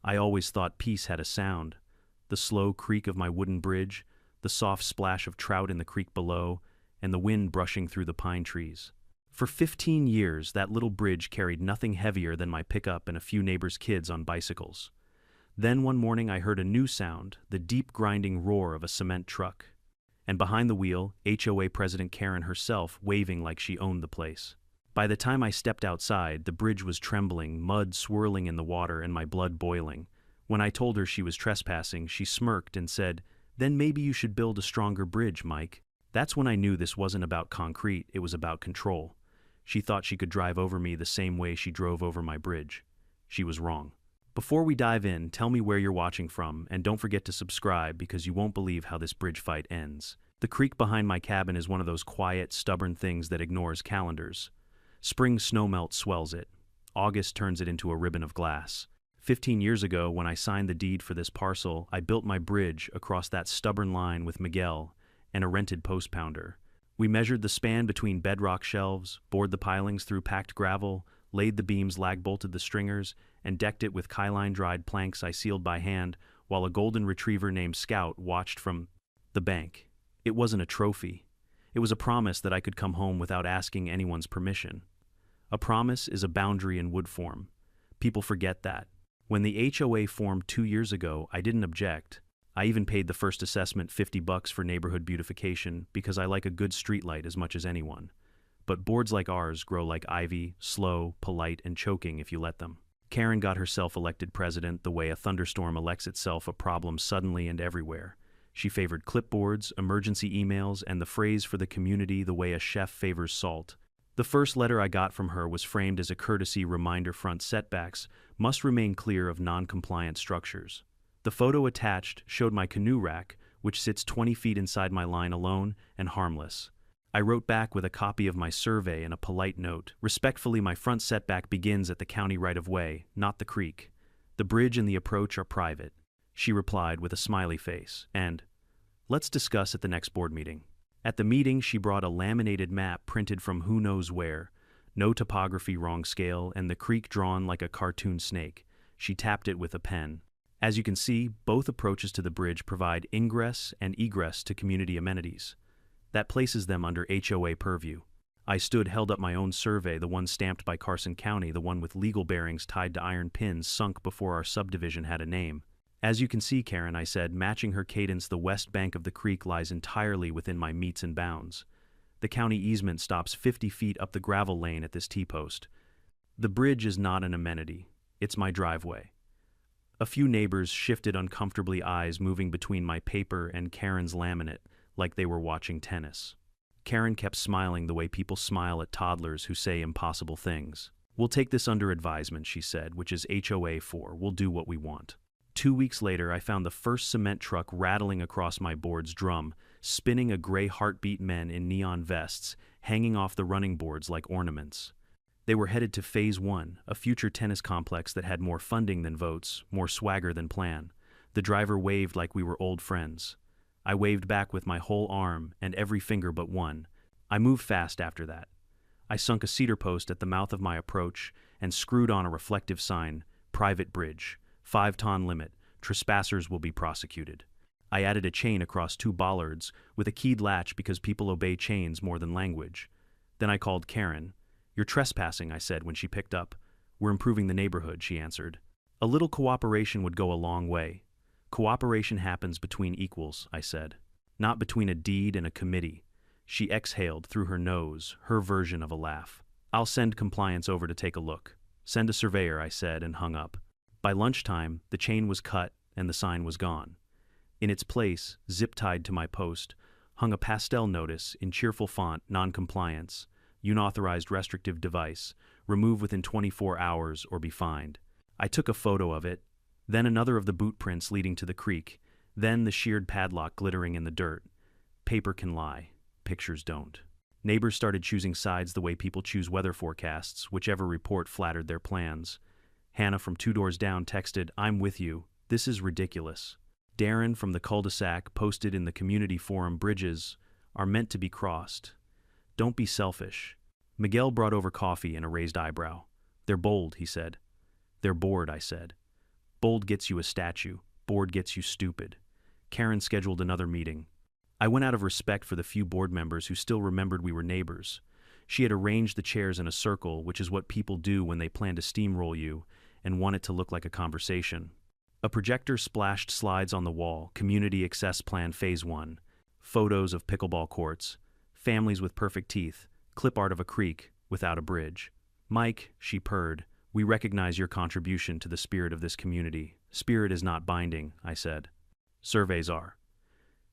I always thought peace had a sound. The slow creak of my wooden bridge, the soft splash of trout in the creek below, and the wind brushing through the pine trees. For 15 years, that little bridge carried nothing heavier than my pickup and a few neighbors' kids on bicycles. Then one morning I heard a new sound, the deep grinding roar of a cement truck. And behind the wheel, HOA President Karen herself waving like she owned the place. By the time I stepped outside, the bridge was trembling, mud swirling in the water and my blood boiling. When I told her she was trespassing, she smirked and said, "Then maybe you should build a stronger bridge, Mike." That's when I knew this wasn't about concrete, it was about control. She thought she could drive over me the same way she drove over my bridge. She was wrong. Before we dive in, tell me where you're watching from, and don't forget to subscribe because you won't believe how this bridge fight ends. The creek behind my cabin is one of those quiet, stubborn things that ignores calendars. Spring snowmelt swells it. August turns it into a ribbon of glass. 15 years ago, when I signed the deed for this parcel, I built my bridge across that stubborn line with Miguel and a rented post pounder. We measured the span between bedrock shelves, bored the pilings through packed gravel, laid the beams, lag-bolted the stringers, and decked it with kyline-dried planks I sealed by hand, while a golden retriever named Scout watched from the bank. It wasn't a trophy. It was a promise that I could come home without asking anyone's permission. A promise is a boundary in wood form. People forget that. When the HOA formed 2 years ago, I didn't object. I even paid the first assessment $50 for neighborhood beautification because I like a good streetlight as much as anyone. But boards like ours grow like ivy, slow, polite, and choking if you let them. Karen got herself elected president the way a thunderstorm elects itself a problem suddenly and everywhere. She favored clipboards, emergency emails, and the phrase for the community the way a chef favors salt. The first letter I got from her was framed as a courtesy reminder: front setbacks must remain clear of non-compliant structures. The photo attached showed my canoe rack, which sits 20 feet inside my line alone and harmless. I wrote back with a copy of my survey and a polite note. Respectfully, my front setback begins at the county right-of-way, not the creek. The bridge and the approach are private. She replied with a smiley face, and, "Let's discuss at the next board meeting." At the meeting, she brought a laminated map printed from who knows where. No topography, wrong scale, and the creek drawn like a cartoon snake. She tapped it with a pen. As you can see, both approaches to the bridge provide ingress and egress to community amenities. That places them under HOA purview. I stood, held up my own survey, the one stamped by Carson County, the one with legal bearings tied to iron pins sunk before our subdivision had a name. "As you can see, Karen," I said, matching her cadence, "the west bank of the creek lies entirely within my metes and bounds. The county easement stops 50 feet up the gravel lane at this T-post. The bridge is not an amenity. It's my driveway." A few neighbors shifted uncomfortably, eyes moving between my paper and Karen's laminate, like they were watching tennis. Karen kept smiling the way people smile at toddlers who say impossible things. "We'll take this under advisement," she said, "which is HOA 4. We'll do what we want." 2 weeks later, I found the first cement truck rattling across my board's drum, spinning a gray heartbeat men in neon vests, hanging off the running boards like ornaments. They were headed to Phase 1, a future tennis complex that had more funding than votes, more swagger than plan. The driver waved like we were old friends. I waved back with my whole arm and every finger but one. I moved fast after that. I sunk a cedar post at the mouth of my approach and screwed on a reflective sign: "Private bridge, 5-ton limit, trespassers will be prosecuted." I added a chain across 2 bollards with a keyed latch because people obey chains more than language. Then I called Karen. "You're trespassing," I said when she picked up. "We're improving the neighborhood," she answered. "A little cooperation would go a long way." "Cooperation happens between equals," I said. "Not between a deed and a committee." She exhaled through her nose, her version of a laugh. "I'll send compliance over to take a look." "Send a surveyor," I said, and hung up. By lunchtime, the chain was cut and the sign was gone. In its place, zip-tied to my post, hung a pastel notice in cheerful font: "Non-compliance, unauthorized restrictive device, remove within 24 hours or be fined." I took a photo of it, then another of the boot prints leading to the creek, then the sheared padlock glittering in the dirt. Paper can lie, pictures don't. Neighbors started choosing sides the way people choose weather forecasts, whichever report flattered their plans. Hannah from 2 doors down texted, "I'm with you. This is ridiculous." Darren from the cul-de-sac posted in the community forum, "Bridges are meant to be crossed. Don't be selfish." Miguel brought over coffee and a raised eyebrow. "They're bold," he said. "They're bored," I said. Bold gets you a statue, bored gets you stupid. Karen scheduled another meeting. I went out of respect for the few board members who still remembered we were neighbors. She had arranged the chairs in a circle, which is what people do when they plan to steamroll you and want it to look like a conversation. A projector splashed slides on the wall, Community Access Plan Phase 1, photos of pickleball courts, families with perfect teeth, clip art of a creek without a bridge. Mike, she purred, we recognize your contribution to the spirit of this community. Spirit is not binding, I said. Surveys are.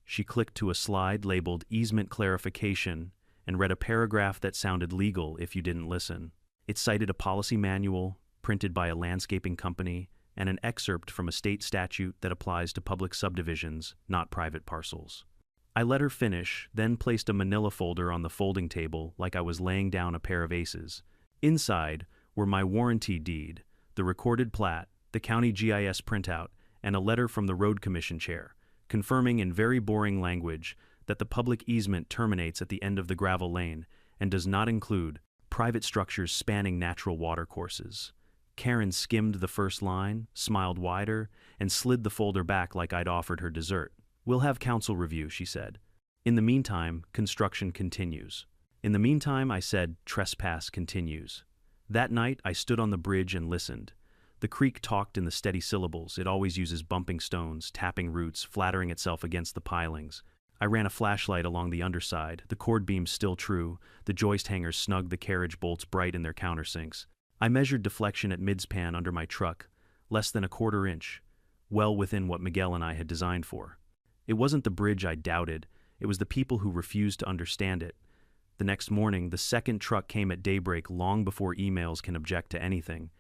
She clicked to a slide labeled Easement Clarification and read a paragraph that sounded legal if you didn't listen. It cited a policy manual printed by a landscaping company and an excerpt from a state statute that applies to public subdivisions, not private parcels. I let her finish, then placed a manila folder on the folding table like I was laying down a pair of aces. Inside were my warranty deed, the recorded plat, the county GIS printout, and a letter from the road commission chair, confirming in very boring language that the public easement terminates at the end of the gravel lane and does not include private structures spanning natural watercourses. Karen skimmed the first line, smiled wider, and slid the folder back like I'd offered her dessert. We'll have council review, she said. In the meantime, construction continues. In the meantime, I said, trespass continues. That night, I stood on the bridge and listened. The creek talked in the steady syllables. It always uses bumping stones, tapping roots, flattering itself against the pilings. I ran a flashlight along the underside, the cord beams still true, the joist hangers snugged the carriage bolts bright in their countersinks. I measured deflection at midspan under my truck, less than a quarter inch, well within what Miguel and I had designed for. It wasn't the bridge I doubted, it was the people who refused to understand it. The next morning, the second truck came at daybreak long before emails can object to anything.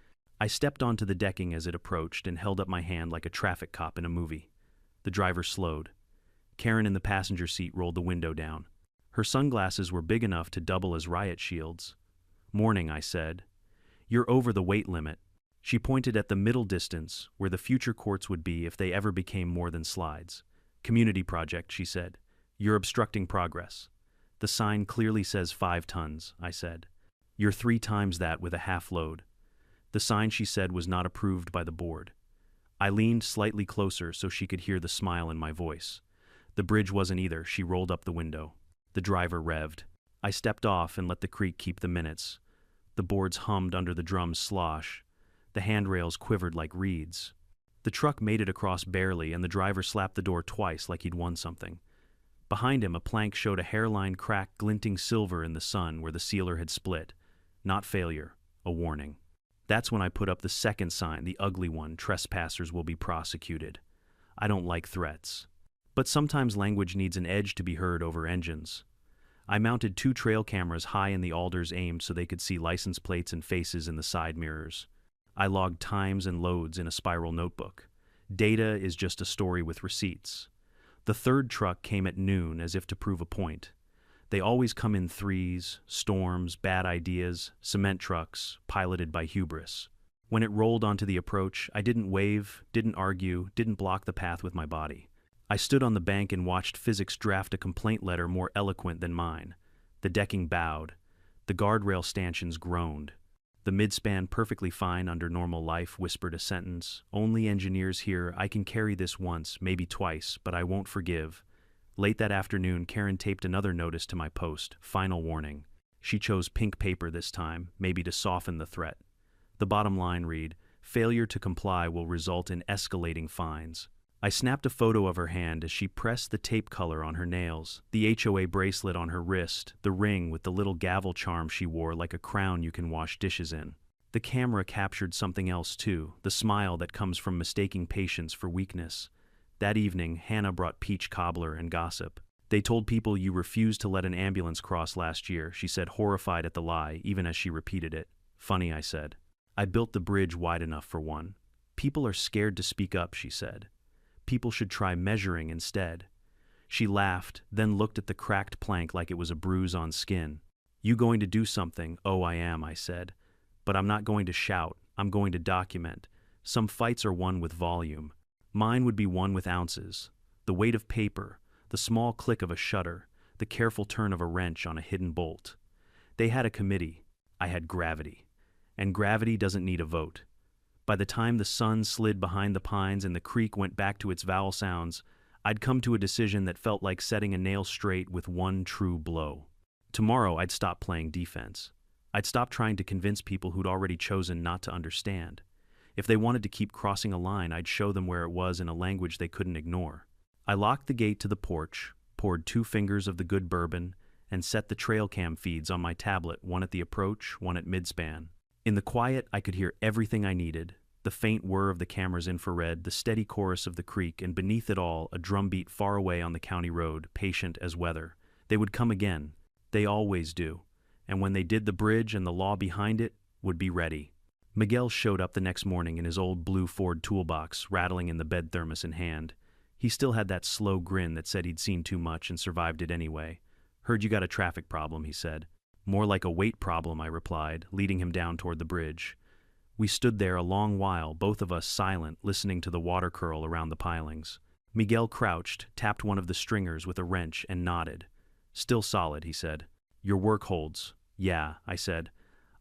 I stepped onto the decking as it approached and held up my hand like a traffic cop in a movie. The driver slowed. Karen in the passenger seat rolled the window down. Her sunglasses were big enough to double as riot shields. Morning, I said. You're over the weight limit. She pointed at the middle distance, where the future courts would be if they ever became more than slides. Community project, she said. You're obstructing progress. The sign clearly says 5 tons, I said. You're 3 times that with a half load. The sign, she said, was not approved by the board. I leaned slightly closer so she could hear the smile in my voice. The bridge wasn't either. She rolled up the window. The driver revved. I stepped off and let the creek keep the minutes. The boards hummed under the drum's slosh. The handrails quivered like reeds. The truck made it across barely, and the driver slapped the door twice like he'd won something. Behind him, a plank showed a hairline crack glinting silver in the sun where the sealer had split. Not failure, a warning. That's when I put up the second sign, the ugly one, trespassers will be prosecuted. I don't like threats. But sometimes language needs an edge to be heard over engines. I mounted 2 trail cameras high in the alders aimed so they could see license plates and faces in the side mirrors. I logged times and loads in a spiral notebook. Data is just a story with receipts. The third truck came at noon as if to prove a point. They always come in threes, storms, bad ideas, cement trucks, piloted by hubris. When it rolled onto the approach, I didn't wave, didn't argue, didn't block the path with my body. I stood on the bank and watched physics draft a complaint letter more eloquent than mine. The decking bowed. The guardrail stanchions groaned. The midspan, perfectly fine under normal life, whispered a sentence. Only engineers here. I can carry this once, maybe twice, but I won't forgive. Late that afternoon, Karen taped another notice to my post. Final warning. She chose pink paper this time, maybe to soften the threat. The bottom line read, failure to comply will result in escalating fines. I snapped a photo of her hand as she pressed the tape color on her nails, the HOA bracelet on her wrist, the ring with the little gavel charm she wore like a crown you can wash dishes in. The camera captured something else too, the smile that comes from mistaking patience for weakness. That evening, Hannah brought peach cobbler and gossip. They told people you refused to let an ambulance cross last year, she said, horrified at the lie, even as she repeated it. Funny, I said. I built the bridge wide enough for one. People are scared to speak up, she said. People should try measuring instead. She laughed, then looked at the cracked plank like it was a bruise on skin. You going to do something? Oh, I am, I said. But I'm not going to shout. I'm going to document. Some fights are won with volume. Mine would be won with ounces. The weight of paper, the small click of a shutter, the careful turn of a wrench on a hidden bolt. They had a committee. I had gravity. And gravity doesn't need a vote. By the time the sun slid behind the pines and the creek went back to its vowel sounds, I'd come to a decision that felt like setting a nail straight with one true blow. Tomorrow, I'd stop playing defense. I'd stop trying to convince people who'd already chosen not to understand. If they wanted to keep crossing a line, I'd show them where it was in a language they couldn't ignore. I locked the gate to the porch, poured 2 fingers of the good bourbon, and set the trail cam feeds on my tablet, one at the approach, one at midspan. In the quiet, I could hear everything I needed: the faint whir of the camera's infrared, the steady chorus of the creek, and beneath it all, a drumbeat far away on the county road, patient as weather. They would come again. They always do. And when they did, the bridge and the law behind it would be ready. Miguel showed up the next morning in his old blue Ford toolbox, rattling in the bed thermos in hand. He still had that slow grin that said he'd seen too much and survived it anyway. "Heard you got a traffic problem," he said. "More like a weight problem," I replied, leading him down toward the bridge. We stood there a long while, both of us silent, listening to the water curl around the pilings. Miguel crouched, tapped one of the stringers with a wrench, and nodded. "Still solid," he said. "Your work holds." "Yeah," I said.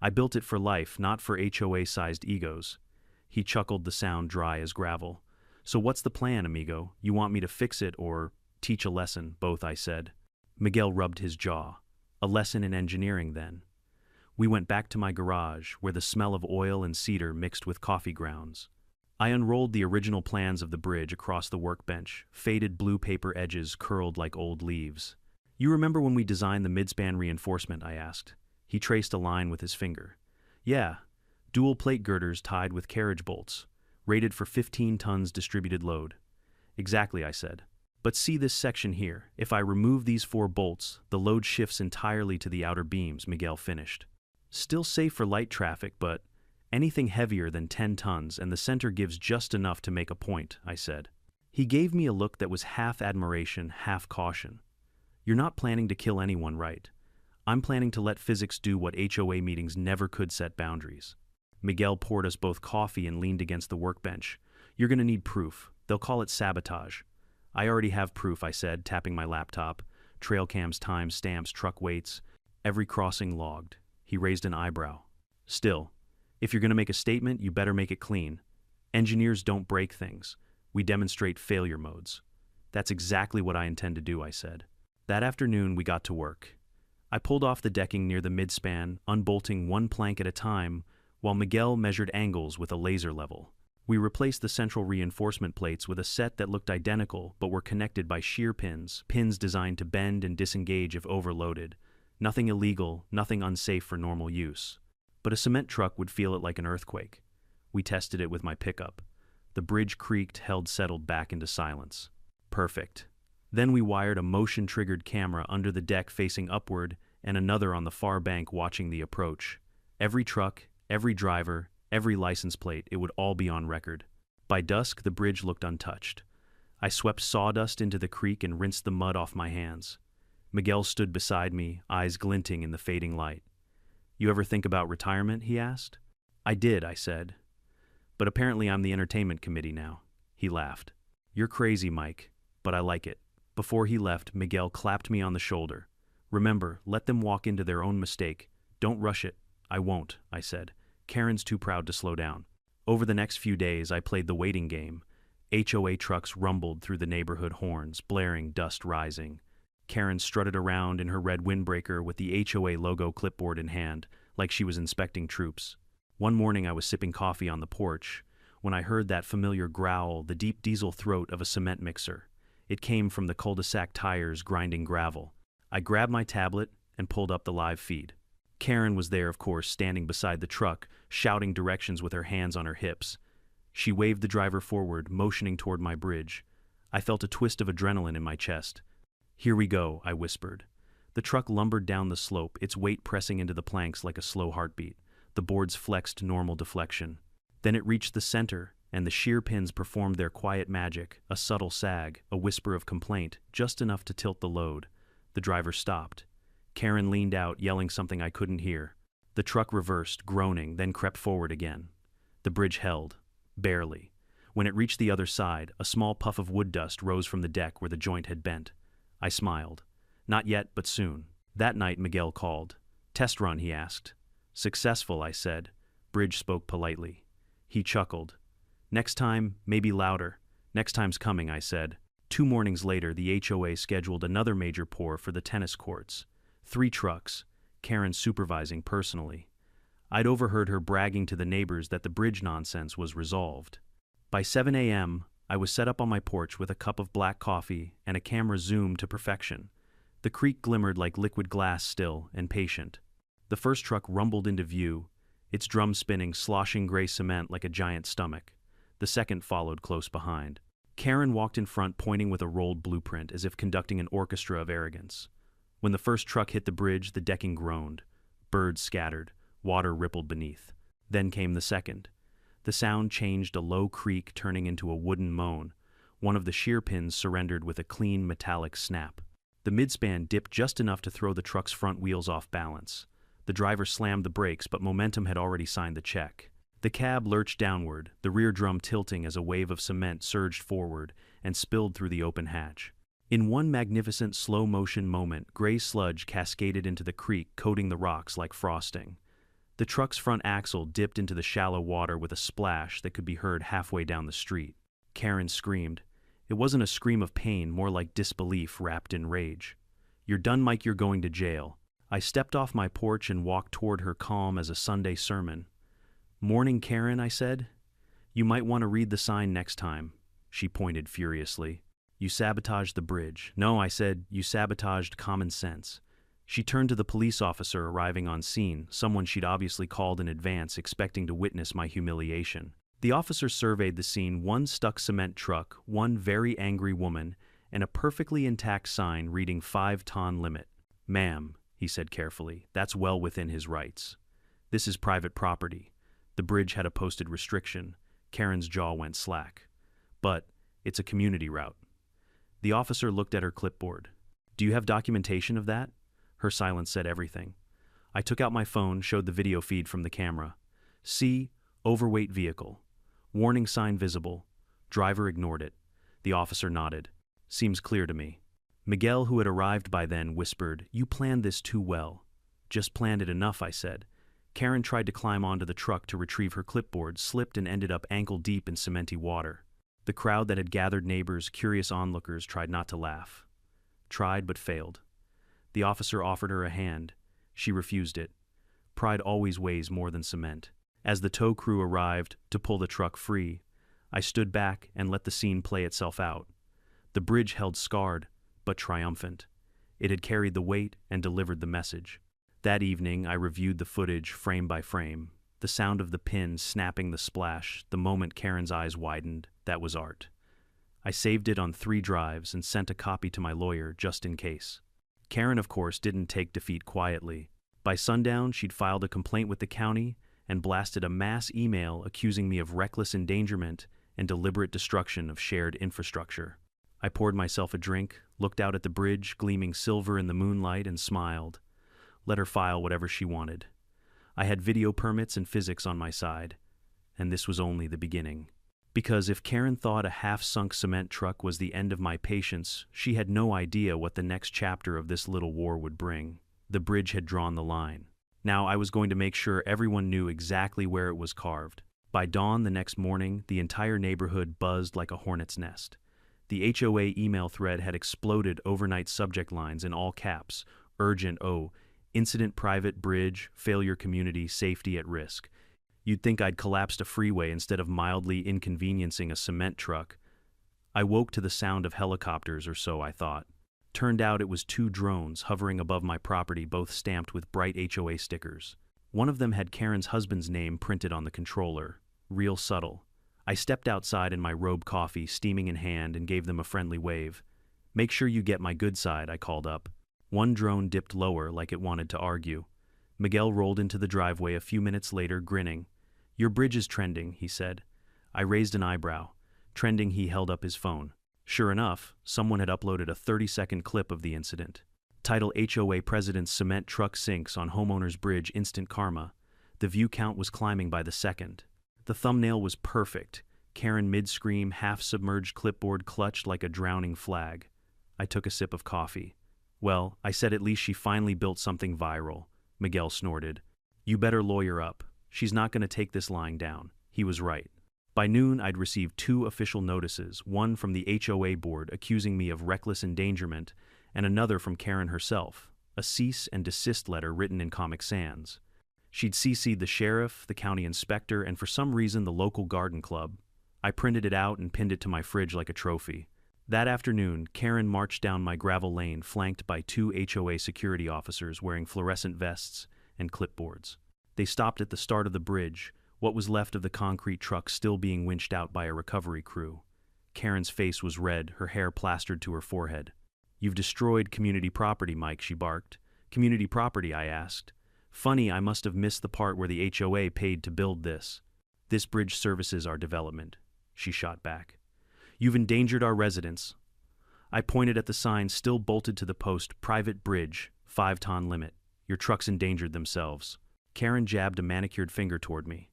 "I built it for life, not for HOA-sized egos." He chuckled, the sound dry as gravel. "So what's the plan, amigo? You want me to fix it or teach a lesson?" "Both," I said. Miguel rubbed his jaw. "A lesson in engineering, then." We went back to my garage, where the smell of oil and cedar mixed with coffee grounds. I unrolled the original plans of the bridge across the workbench, faded blue paper edges curled like old leaves. "You remember when we designed the midspan reinforcement?" I asked. He traced a line with his finger. "Yeah, dual plate girders tied with carriage bolts, rated for 15 tons distributed load." "Exactly," I said. "But see this section here. If I remove these 4 bolts, the load shifts entirely to the outer beams," Miguel finished. "Still safe for light traffic, but anything heavier than 10 tons, and the center gives just enough to make a point," I said. He gave me a look that was half admiration, half caution. "You're not planning to kill anyone, right? I'm planning to let physics do what HOA meetings never could: set boundaries." Miguel poured us both coffee and leaned against the workbench. "You're going to need proof. They'll call it sabotage." "I already have proof," I said, tapping my laptop. "Trail cams, time stamps, truck weights, every crossing logged." He raised an eyebrow. "Still, if you're going to make a statement, you better make it clean. Engineers don't break things. We demonstrate failure modes." "That's exactly what I intend to do," I said. That afternoon, we got to work. I pulled off the decking near the midspan, unbolting 1 plank at a time, while Miguel measured angles with a laser level. We replaced the central reinforcement plates with a set that looked identical but were connected by shear pins designed to bend and disengage if overloaded. Nothing illegal, nothing unsafe for normal use. But a cement truck would feel it like an earthquake. We tested it with my pickup. The bridge creaked, held settled back into silence. Perfect. Then we wired a motion-triggered camera under the deck facing upward and another on the far bank watching the approach. Every truck, every driver, every license plate, it would all be on record. By dusk, the bridge looked untouched. I swept sawdust into the creek and rinsed the mud off my hands. Miguel stood beside me, eyes glinting in the fading light. "You ever think about retirement?" he asked. "I did," I said. "But apparently I'm the entertainment committee now." He laughed. "You're crazy, Mike, but I like it." Before he left, Miguel clapped me on the shoulder. "Remember, let them walk into their own mistake. Don't rush it." "I won't," I said. "Karen's too proud to slow down." Over the next few days, I played the waiting game. HOA trucks rumbled through the neighborhood horns, blaring, dust rising. Karen strutted around in her red windbreaker with the HOA logo clipboard in hand, like she was inspecting troops. One morning I was sipping coffee on the porch when I heard that familiar growl, the deep diesel throat of a cement mixer. It came from the cul-de-sac tires grinding gravel. I grabbed my tablet and pulled up the live feed. Karen was there, of course, standing beside the truck, shouting directions with her hands on her hips. She waved the driver forward, motioning toward my bridge. I felt a twist of adrenaline in my chest. "Here we go," I whispered. The truck lumbered down the slope, its weight pressing into the planks like a slow heartbeat. The boards flexed normal deflection. Then it reached the center, and the shear pins performed their quiet magic, a subtle sag, a whisper of complaint, just enough to tilt the load. The driver stopped. Karen leaned out, yelling something I couldn't hear. The truck reversed, groaning, then crept forward again. The bridge held. Barely. When it reached the other side, a small puff of wood dust rose from the deck where the joint had bent. I smiled. Not yet, but soon. That night, Miguel called. "Test run," he asked. "Successful," I said. Bridge spoke politely. He chuckled. Next time, maybe louder. Next time's coming, I said. 2 mornings later, the HOA scheduled another major pour for the tennis courts. 3 trucks, Karen supervising personally. I'd overheard her bragging to the neighbors that the bridge nonsense was resolved. By 7 a.m., I was set up on my porch with a cup of black coffee and a camera zoomed to perfection. The creek glimmered like liquid glass, still and patient. The first truck rumbled into view, its drum spinning, sloshing gray cement like a giant stomach. The second followed close behind. Karen walked in front, pointing with a rolled blueprint, as if conducting an orchestra of arrogance. When the first truck hit the bridge, the decking groaned. Birds scattered. Water rippled beneath. Then came the second. The sound changed, a low creak turning into a wooden moan. One of the shear pins surrendered with a clean metallic snap. The midspan dipped just enough to throw the truck's front wheels off balance. The driver slammed the brakes, but momentum had already signed the check. The cab lurched downward, the rear drum tilting as a wave of cement surged forward and spilled through the open hatch. In one magnificent slow-motion moment, gray sludge cascaded into the creek, coating the rocks like frosting. The truck's front axle dipped into the shallow water with a splash that could be heard halfway down the street. Karen screamed. It wasn't a scream of pain, more like disbelief wrapped in rage. "You're done, Mike, you're going to jail." I stepped off my porch and walked toward her, calm as a Sunday sermon. "Morning, Karen," I said. "You might want to read the sign next time." She pointed furiously. "You sabotaged the bridge." "No," I said, "you sabotaged common sense." She turned to the police officer arriving on scene, someone she'd obviously called in advance, expecting to witness my humiliation. The officer surveyed the scene: 1 stuck cement truck, 1 very angry woman, and a perfectly intact sign reading 5-ton limit. "Ma'am," he said carefully, "that's well within his rights. This is private property. The bridge had a posted restriction." Karen's jaw went slack. "But it's a community route." The officer looked at her clipboard. "Do you have documentation of that?" Her silence said everything. I took out my phone, showed the video feed from the camera. "See, overweight vehicle. Warning sign visible. Driver ignored it." The officer nodded. "Seems clear to me." Miguel, who had arrived by then, whispered, "You planned this too well." "Just planned it enough," I said. Karen tried to climb onto the truck to retrieve her clipboard, slipped and ended up ankle-deep in cementy water. The crowd that had gathered, neighbors, curious onlookers, tried not to laugh. Tried but failed. The officer offered her a hand. She refused it. Pride always weighs more than cement. As the tow crew arrived to pull the truck free, I stood back and let the scene play itself out. The bridge held scarred, but triumphant. It had carried the weight and delivered the message. That evening, I reviewed the footage frame by frame. The sound of the pin snapping the splash, the moment Karen's eyes widened, that was art. I saved it on 3 drives and sent a copy to my lawyer just in case. Karen, of course, didn't take defeat quietly. By sundown, she'd filed a complaint with the county and blasted a mass email accusing me of reckless endangerment and deliberate destruction of shared infrastructure. I poured myself a drink, looked out at the bridge gleaming silver in the moonlight, and smiled. Let her file whatever she wanted. I had video permits and physics on my side, and this was only the beginning. Because if Karen thought a half-sunk cement truck was the end of my patience, she had no idea what the next chapter of this little war would bring. The bridge had drawn the line. Now I was going to make sure everyone knew exactly where it was carved. By dawn the next morning, the entire neighborhood buzzed like a hornet's nest. The HOA email thread had exploded overnight subject lines in all caps: urgent O, incident private bridge, failure community, safety at risk. You'd think I'd collapsed a freeway instead of mildly inconveniencing a cement truck. I woke to the sound of helicopters, or so I thought. Turned out it was 2 drones hovering above my property, both stamped with bright HOA stickers. One of them had Karen's husband's name printed on the controller. Real subtle. I stepped outside in my robe, coffee steaming in hand, and gave them a friendly wave. "Make sure you get my good side," I called up. One drone dipped lower like it wanted to argue. Miguel rolled into the driveway a few minutes later, grinning. "Your bridge is trending," he said. I raised an eyebrow. Trending, he held up his phone. Sure enough, someone had uploaded a 30-second clip of the incident. Title: HOA President's Cement Truck Sinks on Homeowner's Bridge, Instant Karma. The view count was climbing by the second. The thumbnail was perfect. Karen mid-scream, half-submerged, clipboard clutched like a drowning flag. I took a sip of coffee. "Well," I said, "at least she finally built something viral." Miguel snorted. "You better lawyer up. She's not going to take this lying down." He was right. By noon, I'd received 2 official notices, one from the HOA board accusing me of reckless endangerment, and another from Karen herself, a cease and desist letter written in Comic Sans. She'd CC'd the sheriff, the county inspector, and for some reason the local garden club. I printed it out and pinned it to my fridge like a trophy. That afternoon, Karen marched down my gravel lane flanked by 2 HOA security officers wearing fluorescent vests and clipboards. They stopped at the start of the bridge, what was left of the concrete truck still being winched out by a recovery crew. Karen's face was red, her hair plastered to her forehead. "You've destroyed community property, Mike," she barked. "Community property?" I asked. "Funny, I must have missed the part where the HOA paid to build this. This bridge services our development," she shot back. "You've endangered our residents." I pointed at the sign still bolted to the post, "Private bridge, 5-ton limit. Your trucks endangered themselves." Karen jabbed a manicured finger toward me.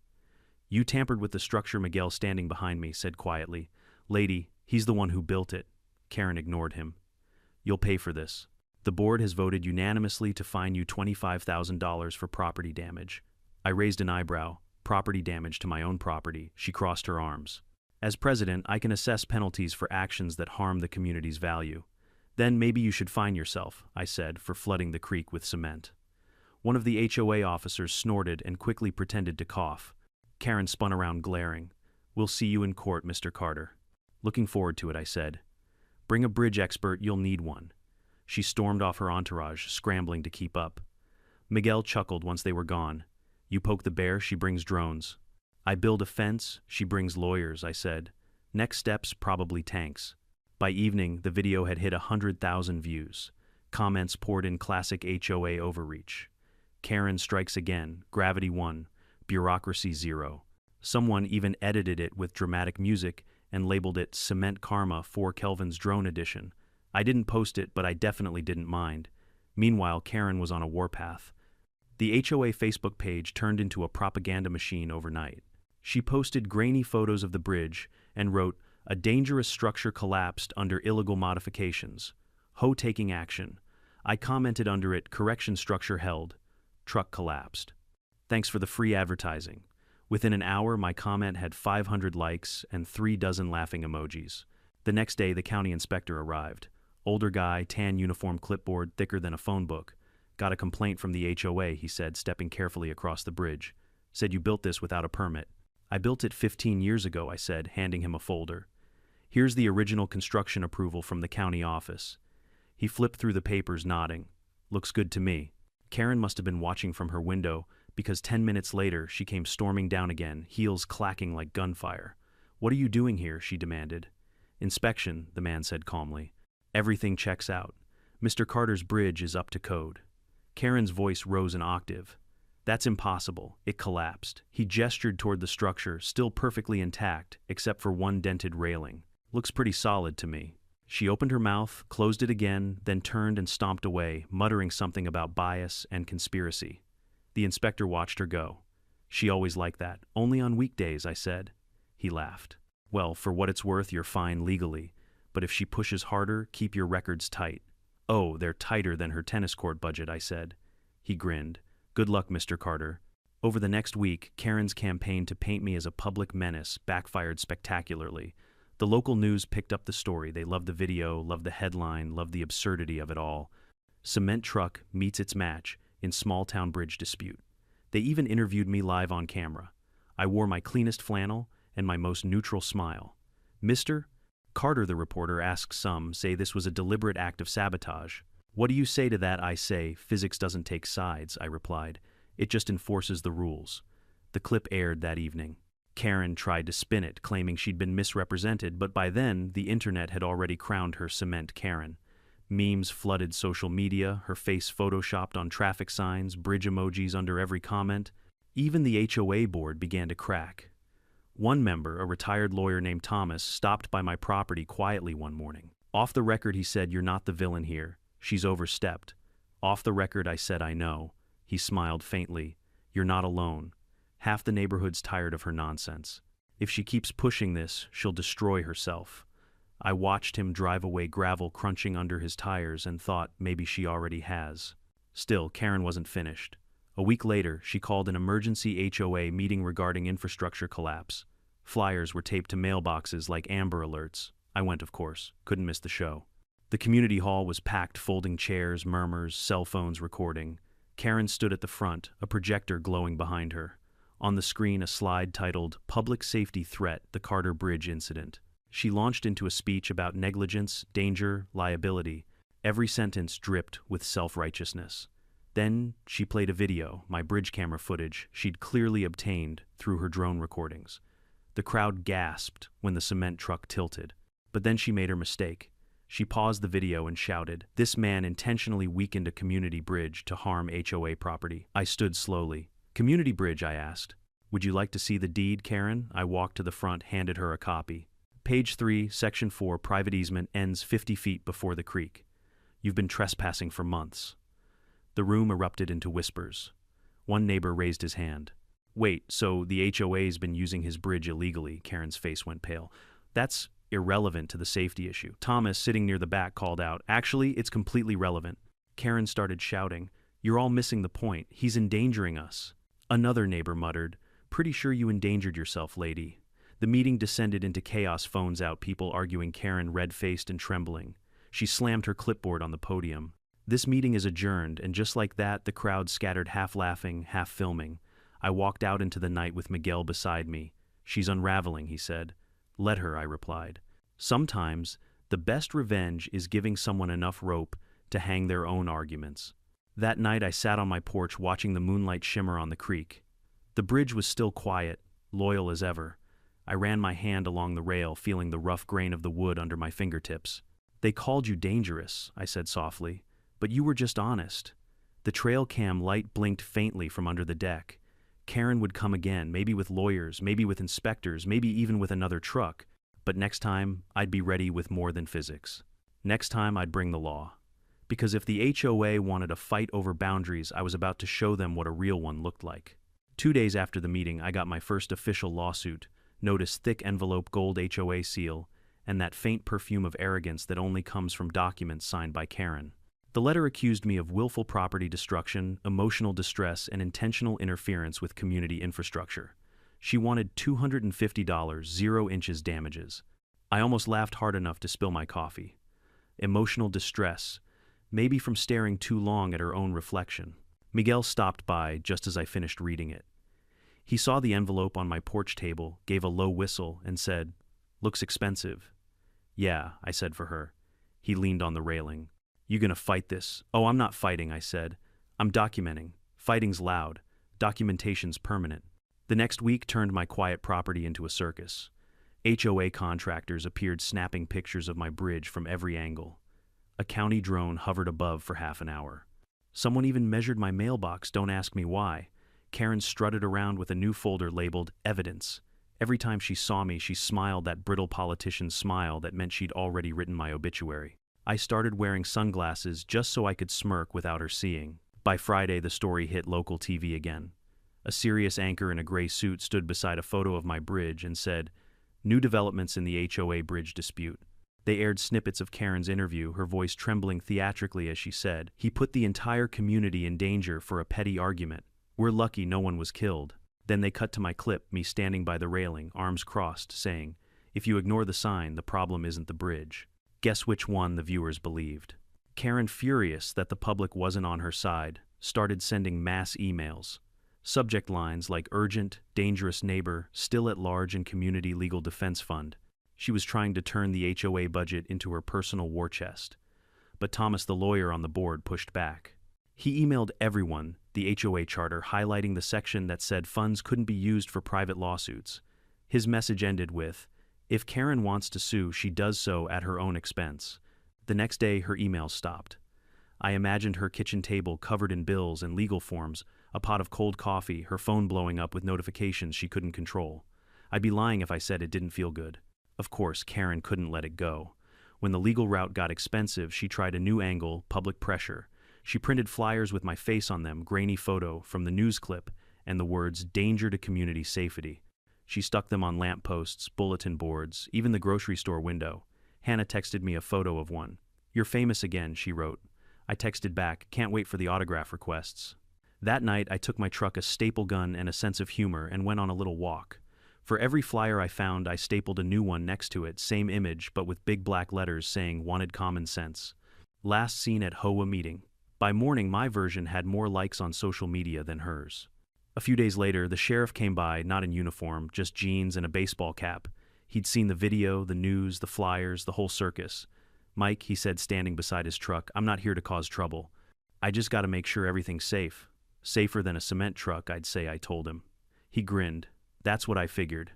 "You tampered with the structure," Miguel, standing behind me, said quietly. "Lady, he's the one who built it." Karen ignored him. "You'll pay for this. The board has voted unanimously to fine you $25,000 for property damage." I raised an eyebrow. "Property damage to my own property." She crossed her arms. "As president, I can assess penalties for actions that harm the community's value." "Then maybe you should fine yourself," I said, "for flooding the creek with cement." One of the HOA officers snorted and quickly pretended to cough. Karen spun around, glaring. "We'll see you in court, Mr. Carter." "Looking forward to it," I said. "Bring a bridge expert, you'll need one." She stormed off her entourage, scrambling to keep up. Miguel chuckled once they were gone. "You poke the bear, she brings drones." "I build a fence, she brings lawyers," I said. "Next steps, probably tanks." By evening, the video had hit 100,000 views. Comments poured in classic HOA overreach. "Karen strikes again, gravity 1, bureaucracy 0. Someone even edited it with dramatic music and labeled it Cement Karma 4 Kelvin's Drone Edition. I didn't post it, but I definitely didn't mind. Meanwhile, Karen was on a warpath. The HOA Facebook page turned into a propaganda machine overnight. She posted grainy photos of the bridge and wrote, "A dangerous structure collapsed under illegal modifications. HO taking action." I commented under it, "Correction structure held. Truck collapsed. Thanks for the free advertising." Within an hour, my comment had 500 likes and 3 dozen laughing emojis. The next day, the county inspector arrived. Older guy, tan uniform, clipboard thicker than a phone book. "Got a complaint from the HOA," he said, stepping carefully across the bridge. "Said you built this without a permit." "I built it 15 years ago," I said, handing him a folder. "Here's the original construction approval from the county office." He flipped through the papers, nodding. "Looks good to me." Karen must have been watching from her window, because 10 minutes later she came storming down again, heels clacking like gunfire. "What are you doing here?" she demanded. "Inspection," the man said calmly. "Everything checks out. Mr. Carter's bridge is up to code." Karen's voice rose an octave. "That's impossible. It collapsed." He gestured toward the structure, still perfectly intact, except for one dented railing. "Looks pretty solid to me." She opened her mouth, closed it again, then turned and stomped away, muttering something about bias and conspiracy. The inspector watched her go. "She always like that. Only on weekdays," I said. He laughed. "Well, for what it's worth, you're fine legally. But if she pushes harder, keep your records tight." "Oh, they're tighter than her tennis court budget," I said. He grinned. "Good luck, Mr. Carter." Over the next week, Karen's campaign to paint me as a public menace backfired spectacularly. The local news picked up the story. They loved the video, loved the headline, loved the absurdity of it all. Cement truck meets its match in small-town bridge dispute. They even interviewed me live on camera. I wore my cleanest flannel and my most neutral smile. "Mr. Carter," the reporter asked, "some say this was a deliberate act of sabotage. What do you say to that?" "I say, physics doesn't take sides," I replied. "It just enforces the rules." The clip aired that evening. Karen tried to spin it, claiming she'd been misrepresented, but by then, the internet had already crowned her Cement Karen. Memes flooded social media, her face photoshopped on traffic signs, bridge emojis under every comment. Even the HOA board began to crack. One member, a retired lawyer named Thomas, stopped by my property quietly one morning. Off the record, he said, "You're not the villain here. She's overstepped." Off the record, I said, "I know." He smiled faintly. "You're not alone. Half the neighborhood's tired of her nonsense. If she keeps pushing this, she'll destroy herself." I watched him drive away, gravel crunching under his tires, and thought maybe she already has. Still, Karen wasn't finished. A week later, she called an emergency HOA meeting regarding infrastructure collapse. Flyers were taped to mailboxes like Amber Alerts. I went, of course. Couldn't miss the show. The community hall was packed, folding chairs, murmurs, cell phones recording. Karen stood at the front, a projector glowing behind her. On the screen, a slide titled Public Safety Threat, the Carter Bridge Incident. She launched into a speech about negligence, danger, liability. Every sentence dripped with self-righteousness. Then she played a video, my bridge camera footage she'd clearly obtained through her drone recordings. The crowd gasped when the cement truck tilted. But then she made her mistake. She paused the video and shouted, "This man intentionally weakened a community bridge to harm HOA property." I stood slowly. "Community bridge?" I asked. "Would you like to see the deed, Karen?" I walked to the front, handed her a copy. Page 3, Section 4, private easement ends 50 feet before the creek. You've been trespassing for months. The room erupted into whispers. One neighbor raised his hand. "Wait, so the HOA's been using his bridge illegally?" Karen's face went pale. "That's irrelevant to the safety issue." Thomas, sitting near the back, called out, "Actually, it's completely relevant." Karen started shouting, "You're all missing the point. He's endangering us." Another neighbor muttered, "Pretty sure you endangered yourself, lady." The meeting descended into chaos, phones out, people arguing, Karen red-faced and trembling. She slammed her clipboard on the podium. "This meeting is adjourned," and just like that, the crowd scattered, half laughing, half filming. I walked out into the night with Miguel beside me. "She's unraveling," he said. "Let her," I replied. Sometimes, the best revenge is giving someone enough rope to hang their own arguments. That night I sat on my porch watching the moonlight shimmer on the creek. The bridge was still quiet, loyal as ever. I ran my hand along the rail, feeling the rough grain of the wood under my fingertips. "They called you dangerous," I said softly, "but you were just honest." The trail cam light blinked faintly from under the deck. Karen would come again, maybe with lawyers, maybe with inspectors, maybe even with another truck. But next time, I'd be ready with more than physics. Next time, I'd bring the law. Because if the HOA wanted a fight over boundaries, I was about to show them what a real one looked like. 2 days after the meeting, I got my first official lawsuit. Notice thick envelope, gold HOA seal, and that faint perfume of arrogance that only comes from documents signed by Karen. The letter accused me of willful property destruction, emotional distress, and intentional interference with community infrastructure. She wanted $250, 0 inches damages. I almost laughed hard enough to spill my coffee. Emotional distress, maybe from staring too long at her own reflection. Miguel stopped by just as I finished reading it. He saw the envelope on my porch table, gave a low whistle, and said, "Looks expensive." "Yeah," I said for her. He leaned on the railing. "You gonna fight this?" "Oh, I'm not fighting," I said. "I'm documenting. Fighting's loud. Documentation's permanent." The next week turned my quiet property into a circus. HOA contractors appeared snapping pictures of my bridge from every angle. A county drone hovered above for half an hour. Someone even measured my mailbox, don't ask me why. Karen strutted around with a new folder labeled Evidence. Every time she saw me, she smiled that brittle politician's smile that meant she'd already written my obituary. I started wearing sunglasses just so I could smirk without her seeing. By Friday, the story hit local TV again. A serious anchor in a gray suit stood beside a photo of my bridge and said, "New developments in the HOA bridge dispute." They aired snippets of Karen's interview, her voice trembling theatrically as she said, "He put the entire community in danger for a petty argument. We're lucky no one was killed." Then they cut to my clip, me standing by the railing, arms crossed, saying, "If you ignore the sign, the problem isn't the bridge." Guess which one the viewers believed. Karen, furious that the public wasn't on her side, started sending mass emails. Subject lines like urgent, dangerous neighbor, still at large in community legal defense fund. She was trying to turn the HOA budget into her personal war chest. But Thomas, the lawyer on the board, pushed back. He emailed everyone the HOA charter, highlighting the section that said funds couldn't be used for private lawsuits. His message ended with, "If Karen wants to sue, she does so at her own expense." The next day, her emails stopped. I imagined her kitchen table covered in bills and legal forms, a pot of cold coffee, her phone blowing up with notifications she couldn't control. I'd be lying if I said it didn't feel good. Of course, Karen couldn't let it go. When the legal route got expensive, she tried a new angle, public pressure. She printed flyers with my face on them, grainy photo from the news clip, and the words, "Danger to community safety." She stuck them on lampposts, bulletin boards, even the grocery store window. Hannah texted me a photo of one. "You're famous again," she wrote. I texted back, "Can't wait for the autograph requests." That night, I took my truck a staple gun and a sense of humor and went on a little walk. For every flyer I found, I stapled a new one next to it, same image, but with big black letters saying "Wanted Common Sense." Last seen at HOA meeting. By morning, my version had more likes on social media than hers. A few days later, the sheriff came by, not in uniform, just jeans and a baseball cap. He'd seen the video, the news, the flyers, the whole circus. "Mike," he said, standing beside his truck, "I'm not here to cause trouble. I just gotta make sure everything's safe. Safer than a cement truck, I'd say," I told him. He grinned. "That's what I figured.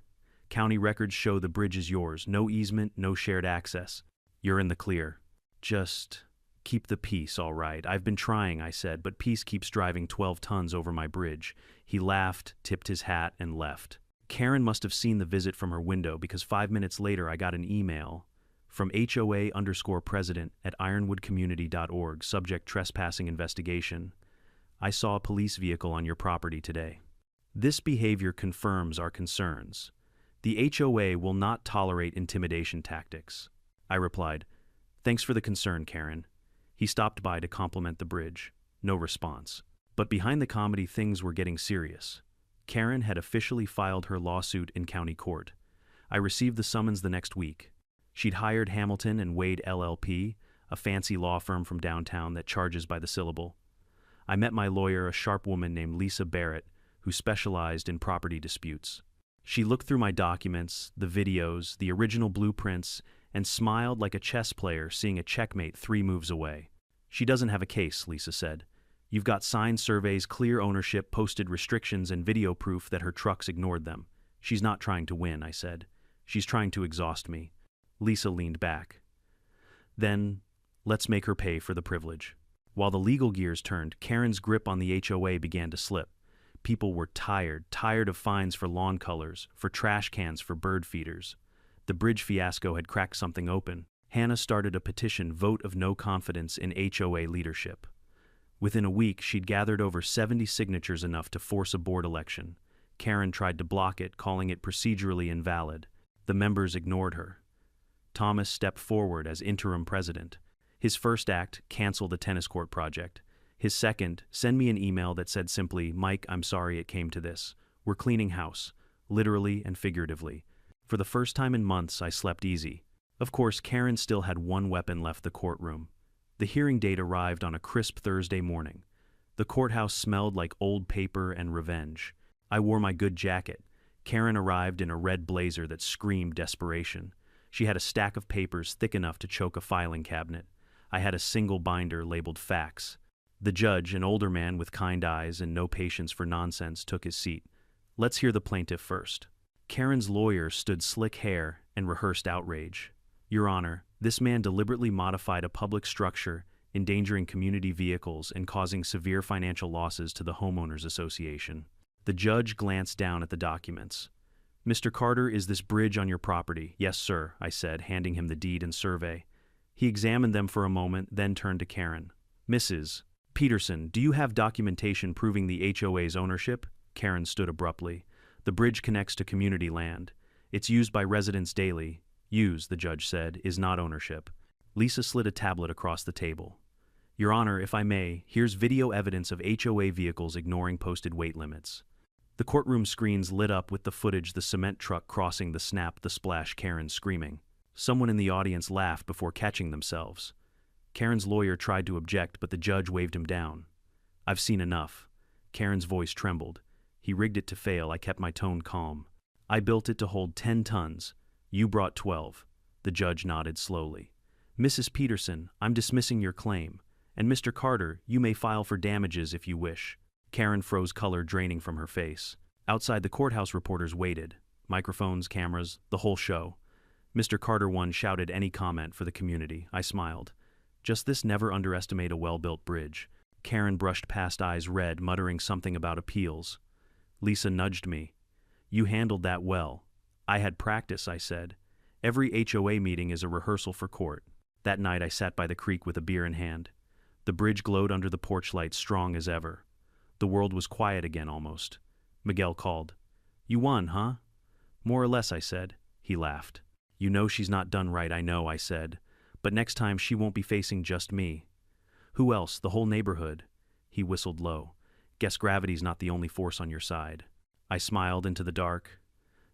County records show the bridge is yours. No easement, no shared access. You're in the clear. Just keep the peace, all right. I've been trying," I said, "but peace keeps driving 12 tons over my bridge." He laughed, tipped his hat, and left. Karen must have seen the visit from her window because 5 minutes later I got an email from HOA_president@ironwoodcommunity.org, subject trespassing investigation. "I saw a police vehicle on your property today. This behavior confirms our concerns. The HOA will not tolerate intimidation tactics." I replied, "Thanks for the concern, Karen." He stopped by to compliment the bridge. No response. But behind the comedy, things were getting serious. Karen had officially filed her lawsuit in county court. I received the summons the next week. She'd hired Hamilton and Wade LLP, a fancy law firm from downtown that charges by the syllable. I met my lawyer, a sharp woman named Lisa Barrett, who specialized in property disputes. She looked through my documents, the videos, the original blueprints, and smiled like a chess player seeing a checkmate 3 moves away. "She doesn't have a case," Lisa said. "You've got signed surveys, clear ownership, posted restrictions, and video proof that her trucks ignored them. She's not trying to win," I said. "She's trying to exhaust me." Lisa leaned back. "Then, let's make her pay for the privilege." While the legal gears turned, Karen's grip on the HOA began to slip. People were tired of fines for lawn colors, for trash cans, for bird feeders. The bridge fiasco had cracked something open. Hannah started a petition, "Vote of No Confidence in HOA Leadership." Within a week, she'd gathered over 70 signatures, enough to force a board election. Karen tried to block it, calling it procedurally invalid. The members ignored her. Thomas stepped forward as interim president. His first act, cancel the tennis court project. His second, send me an email that said simply, "Mike, I'm sorry it came to this. We're cleaning house," literally and figuratively. For the first time in months, I slept easy. Of course, Karen still had one weapon left: the courtroom. The hearing date arrived on a crisp Thursday morning. The courthouse smelled like old paper and revenge. I wore my good jacket. Karen arrived in a red blazer that screamed desperation. She had a stack of papers thick enough to choke a filing cabinet. I had a single binder labeled facts. The judge, an older man with kind eyes and no patience for nonsense, took his seat. "Let's hear the plaintiff first." Karen's lawyer stood slick hair and rehearsed outrage. "Your Honor, this man deliberately modified a public structure, endangering community vehicles and causing severe financial losses to the homeowners association." The judge glanced down at the documents. "Mr. Carter, is this bridge on your property?" "Yes, sir," I said, handing him the deed and survey. He examined them for a moment, then turned to Karen. "Mrs. Peterson, do you have documentation proving the HOA's ownership?" Karen stood abruptly. "The bridge connects to community land. It's used by residents daily. Use," the judge said, "is not ownership." Lisa slid a tablet across the table. "Your Honor, if I may, here's video evidence of HOA vehicles ignoring posted weight limits." The courtroom screens lit up with the footage: the cement truck crossing, the snap, the splash, Karen screaming. Someone in the audience laughed before catching themselves. Karen's lawyer tried to object, but the judge waved him down. "I've seen enough." Karen's voice trembled. "He rigged it to fail." I kept my tone calm. "I built it to hold 10 tons. You brought 12. The judge nodded slowly. "Mrs. Peterson, I'm dismissing your claim. And Mr. Carter, you may file for damages if you wish." Karen froze, color draining from her face. Outside, the courthouse reporters waited. Microphones, cameras, the whole show. Mr. Carter one shouted any comment for the community. I smiled. "Just this: never underestimate a well-built bridge." Karen brushed past, eyes red, muttering something about appeals. Lisa nudged me. "You handled that well." "I had practice," I said. "Every HOA meeting is a rehearsal for court." That night I sat by the creek with a beer in hand. The bridge glowed under the porch light, strong as ever. The world was quiet again, almost. Miguel called. "You won, huh?" "More or less," I said. He laughed. "You know she's not done right." "I know," I said. "But next time she won't be facing just me." "Who else? The whole neighborhood." He whistled low. Guess gravity's not the only force on your side. I smiled into the dark.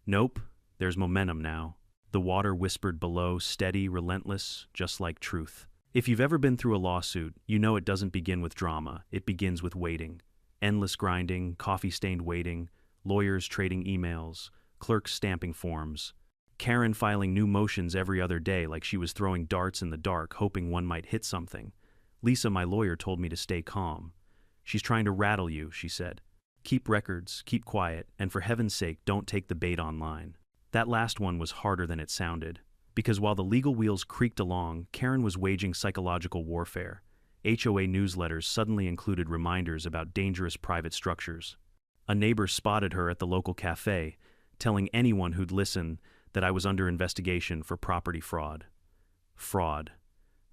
Nope, there's momentum now. The water whispered below, steady, relentless, just like truth. If you've ever been through a lawsuit, you know it doesn't begin with drama, it begins with waiting. Endless grinding, coffee-stained waiting, lawyers trading emails, clerks stamping forms. Karen filing new motions every other day like she was throwing darts in the dark, hoping one might hit something. Lisa, my lawyer, told me to stay calm. She's trying to rattle you, she said. Keep records, keep quiet, and for heaven's sake, don't take the bait online. That last one was harder than it sounded, because while the legal wheels creaked along, Karen was waging psychological warfare. HOA newsletters suddenly included reminders about dangerous private structures. A neighbor spotted her at the local cafe, telling anyone who'd listen that I was under investigation for property fraud. Fraud.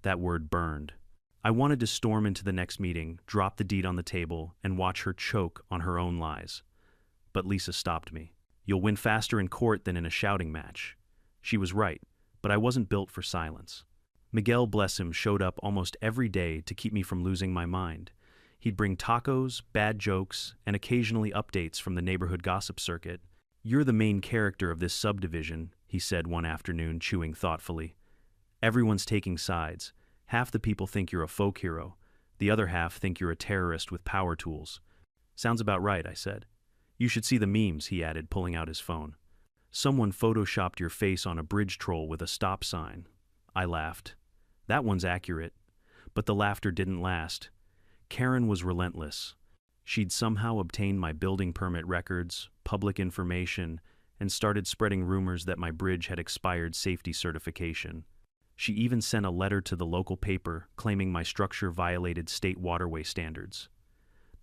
That word burned. I wanted to storm into the next meeting, drop the deed on the table, and watch her choke on her own lies. But Lisa stopped me. You'll win faster in court than in a shouting match. She was right, but I wasn't built for silence. Miguel, bless him, showed up almost every day to keep me from losing my mind. He'd bring tacos, bad jokes, and occasionally updates from the neighborhood gossip circuit. You're the main character of this subdivision, he said one afternoon, chewing thoughtfully. Everyone's taking sides. Half the people think you're a folk hero. The other half think you're a terrorist with power tools. Sounds about right, I said. You should see the memes, he added, pulling out his phone. Someone photoshopped your face on a bridge troll with a stop sign. I laughed. That one's accurate. But the laughter didn't last. Karen was relentless. She'd somehow obtained my building permit records, public information, and started spreading rumors that my bridge had expired safety certification. She even sent a letter to the local paper claiming my structure violated state waterway standards.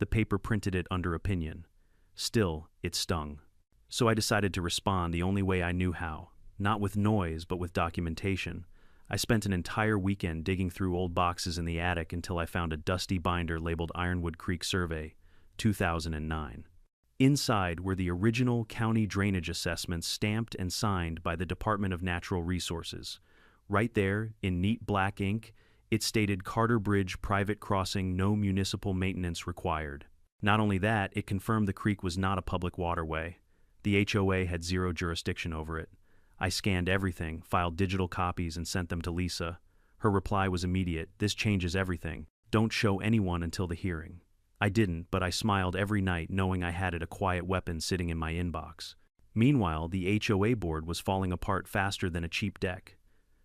The paper printed it under opinion. Still, it stung. So I decided to respond the only way I knew how, not with noise but with documentation. I spent an entire weekend digging through old boxes in the attic until I found a dusty binder labeled Ironwood Creek Survey, 2009. Inside were the original county drainage assessments stamped and signed by the Department of Natural Resources. Right there, in neat black ink, it stated Carter Bridge private crossing, no municipal maintenance required. Not only that, it confirmed the creek was not a public waterway. The HOA had zero jurisdiction over it. I scanned everything, filed digital copies, and sent them to Lisa. Her reply was immediate. This changes everything. Don't show anyone until the hearing. I didn't, but I smiled every night knowing I had a quiet weapon sitting in my inbox. Meanwhile, the HOA board was falling apart faster than a cheap deck.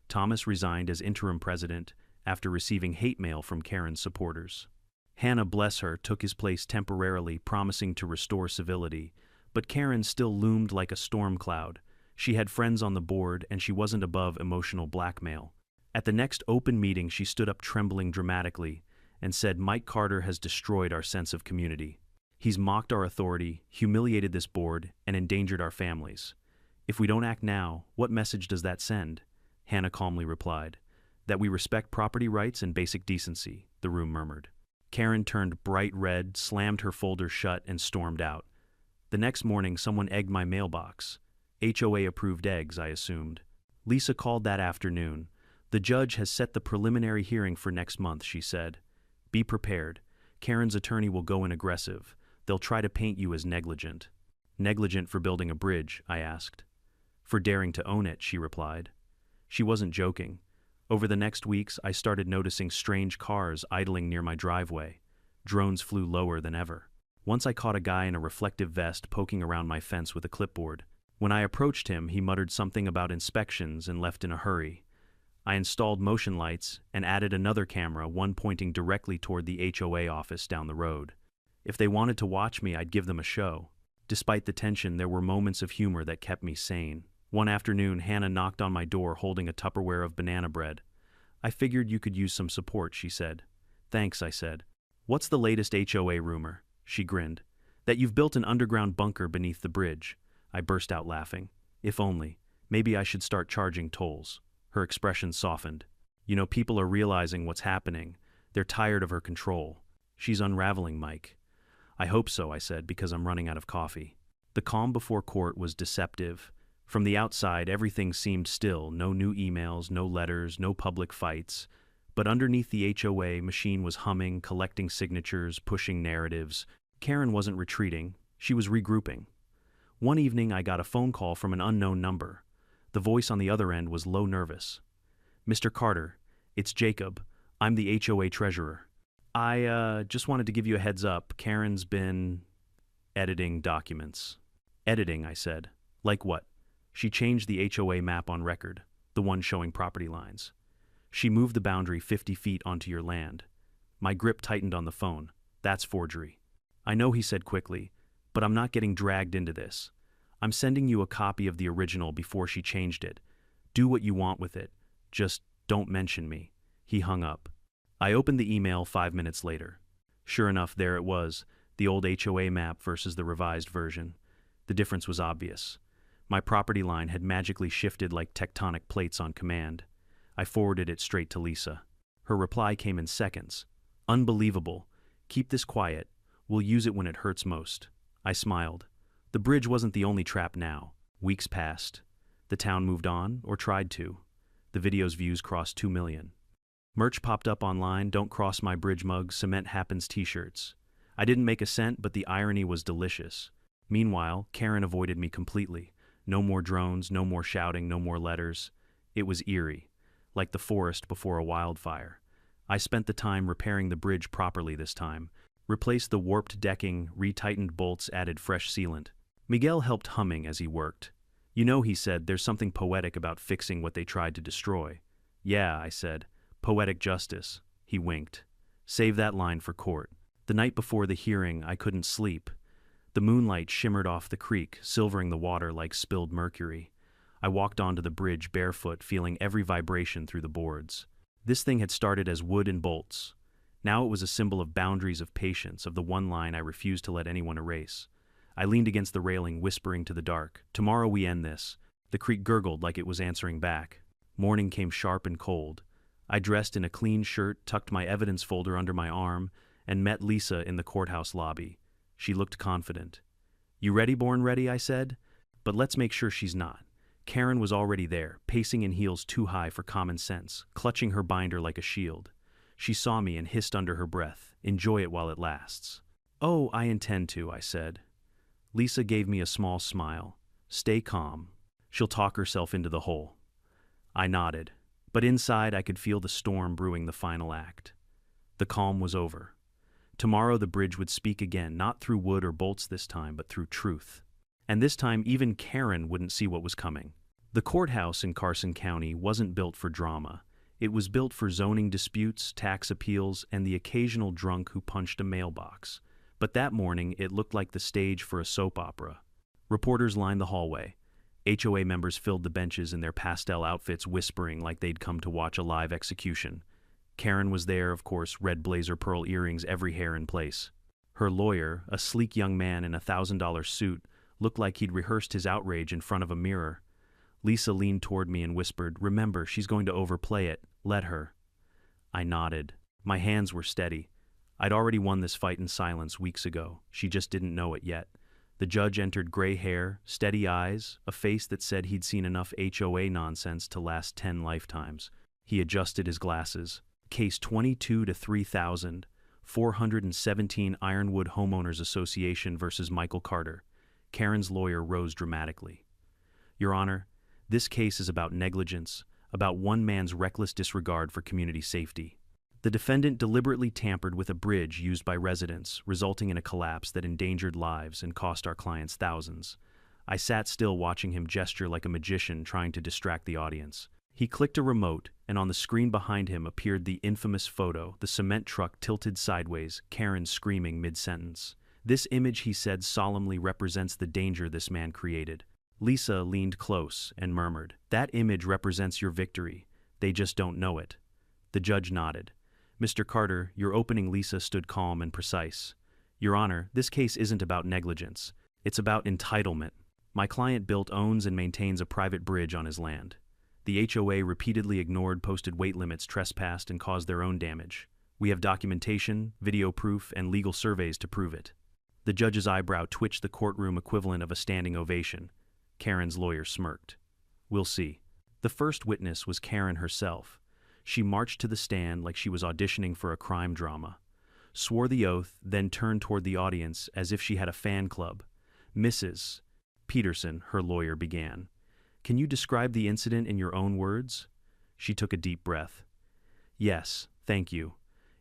Thomas resigned as interim president after receiving hate mail from Karen's supporters. Hannah, bless her, took his place temporarily, promising to restore civility, but Karen still loomed like a storm cloud. She had friends on the board, and she wasn't above emotional blackmail. At the next open meeting, she stood up trembling dramatically and said, Mike Carter has destroyed our sense of community. He's mocked our authority, humiliated this board, and endangered our families. If we don't act now, what message does that send? Hannah calmly replied. That we respect property rights and basic decency, the room murmured. Karen turned bright red, slammed her folder shut, and stormed out. The next morning, someone egged my mailbox. HOA-approved eggs, I assumed. Lisa called that afternoon. The judge has set the preliminary hearing for next month, she said. Be prepared. Karen's attorney will go in aggressive. They'll try to paint you as negligent. Negligent for building a bridge, I asked. For daring to own it, she replied. She wasn't joking. Over the next weeks, I started noticing strange cars idling near my driveway. Drones flew lower than ever. Once I caught a guy in a reflective vest poking around my fence with a clipboard. When I approached him, he muttered something about inspections and left in a hurry. I installed motion lights and added another camera, one pointing directly toward the HOA office down the road. If they wanted to watch me, I'd give them a show. Despite the tension, there were moments of humor that kept me sane. One afternoon, Hannah knocked on my door holding a Tupperware of banana bread. I figured you could use some support, she said. Thanks, I said. What's the latest HOA rumor? She grinned. That you've built an underground bunker beneath the bridge. I burst out laughing. If only. Maybe I should start charging tolls. Her expression softened. You know, people are realizing what's happening. They're tired of her control. She's unraveling, Mike. I hope so, I said, because I'm running out of coffee. The calm before court was deceptive. From the outside, everything seemed still. No new emails, no letters, no public fights. But underneath the HOA, machine was humming, collecting signatures, pushing narratives. Karen wasn't retreating, she was regrouping. One evening I got a phone call from an unknown number. The voice on the other end was low nervous. "Mr. Carter, it's Jacob. I'm the HOA treasurer. I just wanted to give you a heads up. Karen's been editing documents." "Editing," I said. "Like what?" "She changed the HOA map on record, the one showing property lines. She moved the boundary 50 feet onto your land." My grip tightened on the phone. "That's forgery." "I know," he said quickly, "but I'm not getting dragged into this. I'm sending you a copy of the original before she changed it. Do what you want with it. Just don't mention me." He hung up. I opened the email 5 minutes later. Sure enough, there it was, the old HOA map versus the revised version. The difference was obvious. My property line had magically shifted like tectonic plates on command. I forwarded it straight to Lisa. Her reply came in seconds. "Unbelievable. Keep this quiet. We'll use it when it hurts most." I smiled. The bridge wasn't the only trap now. Weeks passed. The town moved on, or tried to. The video's views crossed 2 million. Merch popped up online, "Don't cross my bridge" mugs, "Cement happens" t-shirts. I didn't make a cent, but the irony was delicious. Meanwhile, Karen avoided me completely. No more drones, no more shouting, no more letters. It was eerie, like the forest before a wildfire. I spent the time repairing the bridge properly this time. Replaced the warped decking, retightened bolts, added fresh sealant. Miguel helped humming as he worked. "You know," he said, "there's something poetic about fixing what they tried to destroy." "Yeah," I said. "Poetic justice." He winked. "Save that line for court." The night before the hearing, I couldn't sleep. The moonlight shimmered off the creek, silvering the water like spilled mercury. I walked onto the bridge barefoot, feeling every vibration through the boards. This thing had started as wood and bolts. Now it was a symbol of boundaries, of patience, of the one line I refused to let anyone erase. I leaned against the railing, whispering to the dark, "Tomorrow we end this." The creek gurgled like it was answering back. Morning came sharp and cold. I dressed in a clean shirt, tucked my evidence folder under my arm, and met Lisa in the courthouse lobby. She looked confident. "You ready, born ready?" I said. "But let's make sure she's not." Karen was already there, pacing in heels too high for common sense, clutching her binder like a shield. She saw me and hissed under her breath, "Enjoy it while it lasts." "Oh, I intend to," I said. Lisa gave me a small smile. "Stay calm. She'll talk herself into the hole." I nodded, but inside I could feel the storm brewing the final act. The calm was over. Tomorrow the bridge would speak again, not through wood or bolts this time, but through truth. And this time even Karen wouldn't see what was coming. The courthouse in Carson County wasn't built for drama. It was built for zoning disputes, tax appeals, and the occasional drunk who punched a mailbox. But that morning it looked like the stage for a soap opera. Reporters lined the hallway. HOA members filled the benches in their pastel outfits, whispering like they'd come to watch a live execution. Karen was there, of course, red blazer, pearl earrings, every hair in place. Her lawyer, a sleek young man in a $1,000 suit, looked like he'd rehearsed his outrage in front of a mirror. Lisa leaned toward me and whispered, "Remember, she's going to overplay it. Let her." I nodded. My hands were steady. I'd already won this fight in silence weeks ago. She just didn't know it yet. The judge entered, gray hair, steady eyes, a face that said he'd seen enough HOA nonsense to last 10 lifetimes. He adjusted his glasses. Case 22 to 3,417 Ironwood Homeowners Association versus Michael Carter. Karen's lawyer rose dramatically. "Your Honor, this case is about negligence, about one man's reckless disregard for community safety. The defendant deliberately tampered with a bridge used by residents, resulting in a collapse that endangered lives and cost our clients thousands." I sat still, watching him gesture like a magician trying to distract the audience. He clicked a remote, and on the screen behind him appeared the infamous photo, the cement truck tilted sideways, Karen screaming mid-sentence. "This image," he said solemnly, "represents the danger this man created." Lisa leaned close and murmured, "That image represents your victory. They just don't know it." The judge nodded. "Mr. Carter, your opening." Lisa stood calm and precise. "Your Honor, this case isn't about negligence. It's about entitlement. My client built, owns, and maintains a private bridge on his land. The HOA repeatedly ignored posted weight limits, trespassed, and caused their own damage. We have documentation, video proof, and legal surveys to prove it." The judge's eyebrow twitched, the courtroom equivalent of a standing ovation. Karen's lawyer smirked. "We'll see." The first witness was Karen herself. She marched to the stand like she was auditioning for a crime drama. swore the oath, then turned toward the audience as if she had a fan club. "Mrs. Peterson," her lawyer began, "can you describe the incident in your own words?" She took a deep breath. "Yes, thank you.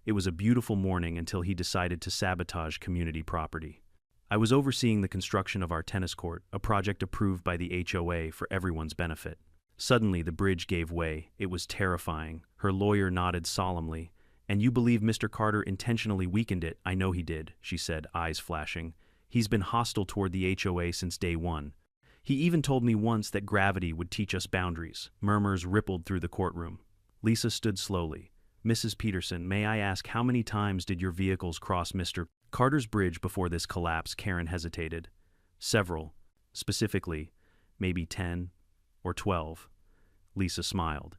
It was a beautiful morning until he decided to sabotage community property. I was overseeing the construction of our tennis court, a project approved by the HOA for everyone's benefit. Suddenly, the bridge gave way. It was terrifying." Her lawyer nodded solemnly. "And you believe Mr. Carter intentionally weakened it?" "I know he did," she said, eyes flashing. "He's been hostile toward the HOA since day one. He even told me once that gravity would teach us boundaries." Murmurs rippled through the courtroom. Lisa stood slowly. "Mrs. Peterson, may I ask how many times did your vehicles cross Mr. Carter's bridge before this collapse?" Karen hesitated. "Several. Specifically, maybe 10 or 12. Lisa smiled.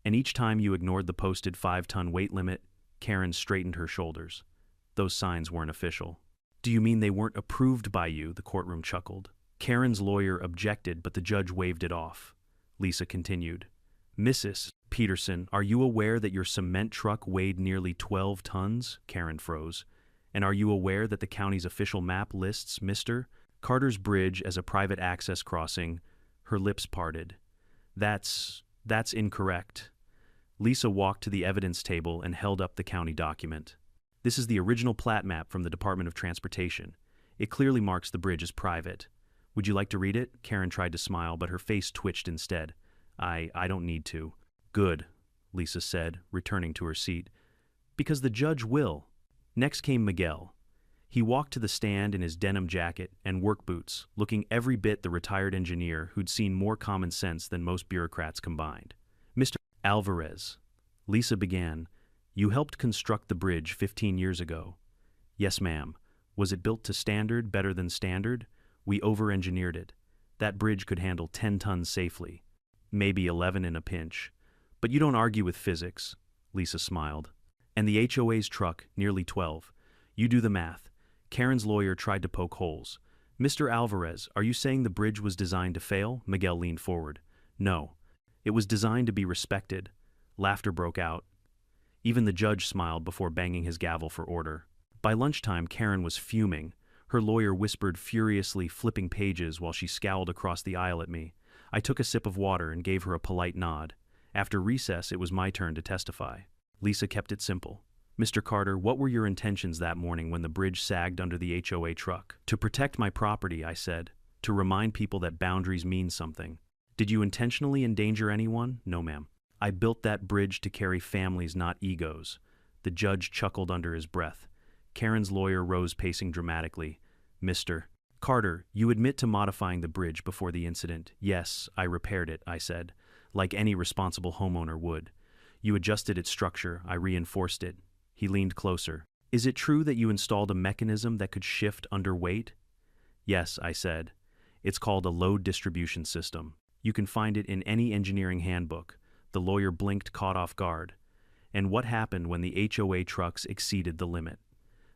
"And each time you ignored the posted 5-ton weight limit?" Karen straightened her shoulders. "Those signs weren't official." "Do you mean they weren't approved by you?" The courtroom chuckled. Karen's lawyer objected, but the judge waved it off. Lisa continued. "Mrs. Peterson, are you aware that your cement truck weighed nearly 12 tons? Karen froze. "And are you aware that the county's official map lists Mr. Carter's bridge as a private access crossing?" Her lips parted. That's incorrect." Lisa walked to the evidence table and held up the county document. "This is the original plat map from the Department of Transportation. It clearly marks the bridge as private. Would you like to read it?" Karen tried to smile, but her face twitched instead. I don't need to." "Good," Lisa said, returning to her seat. "Because the judge will." Next came Miguel. He walked to the stand in his denim jacket and work boots, looking every bit the retired engineer who'd seen more common sense than most bureaucrats combined. "Mr. Alvarez," Lisa began, "you helped construct the bridge 15 years ago." "Yes, ma'am. Was it built to standard, better than standard?" "We over-engineered it. That bridge could handle 10 tons safely. Maybe 11 in a pinch. But you don't argue with physics." Lisa smiled. "And the HOA's truck, nearly 12. You do the math." Karen's lawyer tried to poke holes. "Mr. Alvarez, are you saying the bridge was designed to fail?" Miguel leaned forward. "No. It was designed to be respected." Laughter broke out. Even the judge smiled before banging his gavel for order. By lunchtime, Karen was fuming. Her lawyer whispered furiously, flipping pages while she scowled across the aisle at me. I took a sip of water and gave her a polite nod. After recess, it was my turn to testify. Lisa kept it simple. "Mr. Carter, what were your intentions that morning when the bridge sagged under the HOA truck?" "To protect my property," I said. "To remind people that boundaries mean something." "Did you intentionally endanger anyone?" "No, ma'am. I built that bridge to carry families, not egos." The judge chuckled under his breath. Karen's lawyer rose, pacing dramatically. "Mr. Carter, you admit to modifying the bridge before the incident." "Yes, I repaired it," I said, "like any responsible homeowner would." "You adjusted its structure, I reinforced it." He leaned closer. "Is it true that you installed a mechanism that could shift under weight?" "Yes," I said. "It's called a load distribution system. You can find it in any engineering handbook." The lawyer blinked, caught off guard. "And what happened when the HOA trucks exceeded the limit?"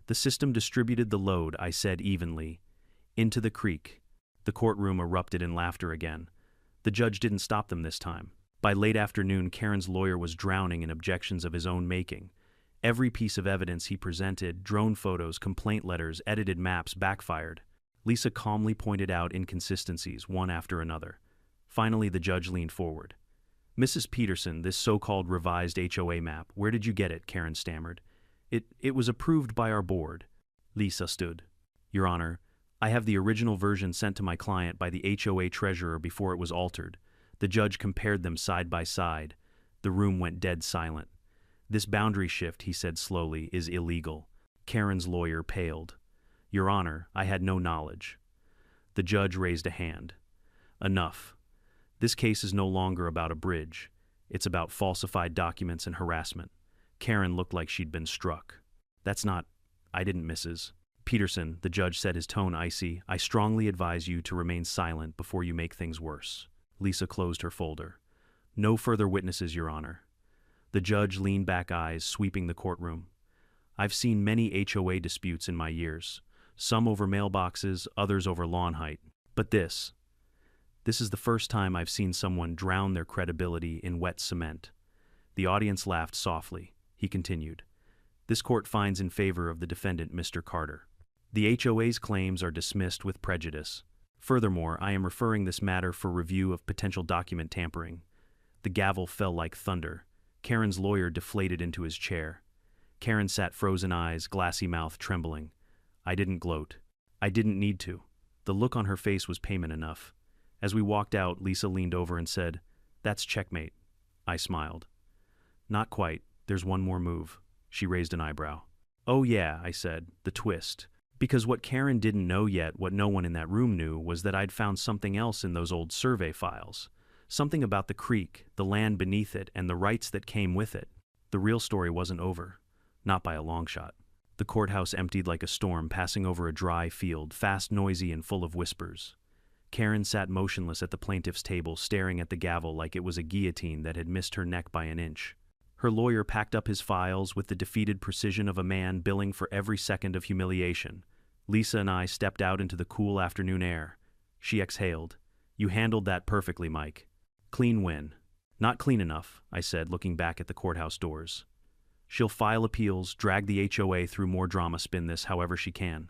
"The system distributed the load," I said evenly, "into the creek." The courtroom erupted in laughter again. The judge didn't stop them this time. By late afternoon, Karen's lawyer was drowning in objections of his own making. Every piece of evidence he presented, drone photos, complaint letters, edited maps, backfired. Lisa calmly pointed out inconsistencies, one after another. Finally, the judge leaned forward. "Mrs. Peterson, this so-called revised HOA map, where did you get it?" Karen stammered. It was approved by our board." Lisa stood. "Your Honor, I have the original version sent to my client by the HOA treasurer before it was altered." The judge compared them side by side. The room went dead silent. "This boundary shift," he said slowly, "is illegal." Karen's lawyer paled. "Your Honor, I had no knowledge." The judge raised a hand. "Enough. This case is no longer about a bridge. It's about falsified documents and harassment." Karen looked like she'd been struck. I didn't, Mrs. Peterson," the judge said, his tone icy. "I strongly advise you to remain silent before you make things worse." Lisa closed her folder. "No further witnesses, Your Honor." The judge leaned back, eyes sweeping the courtroom. "I've seen many HOA disputes in my years, some over mailboxes, others over lawn height. But this is the first time I've seen someone drown their credibility in wet cement." The audience laughed softly. He continued. This court finds in favor of the defendant, Mr. Carter. The HOA's claims are dismissed with prejudice. Furthermore, I am referring this matter for review of potential document tampering. The gavel fell like thunder. Karen's lawyer deflated into his chair. Karen sat frozen eyes, glassy mouth trembling. I didn't gloat. I didn't need to. The look on her face was payment enough. As we walked out, Lisa leaned over and said, "That's checkmate." I smiled. "Not quite. There's one more move." She raised an eyebrow. "Oh yeah," I said, "the twist." Because what Karen didn't know yet, what no one in that room knew, was that I'd found something else in those old survey files. Something about the creek, the land beneath it, and the rights that came with it. The real story wasn't over. Not by a long shot. The courthouse emptied like a storm passing over a dry field, fast, noisy, and full of whispers. Karen sat motionless at the plaintiff's table, staring at the gavel like it was a guillotine that had missed her neck by an inch. Her lawyer packed up his files with the defeated precision of a man billing for every second of humiliation. Lisa and I stepped out into the cool afternoon air. She exhaled. "You handled that perfectly, Mike. Clean win." "Not clean enough," I said, looking back at the courthouse doors. "She'll file appeals, drag the HOA through more drama, spin this however she can.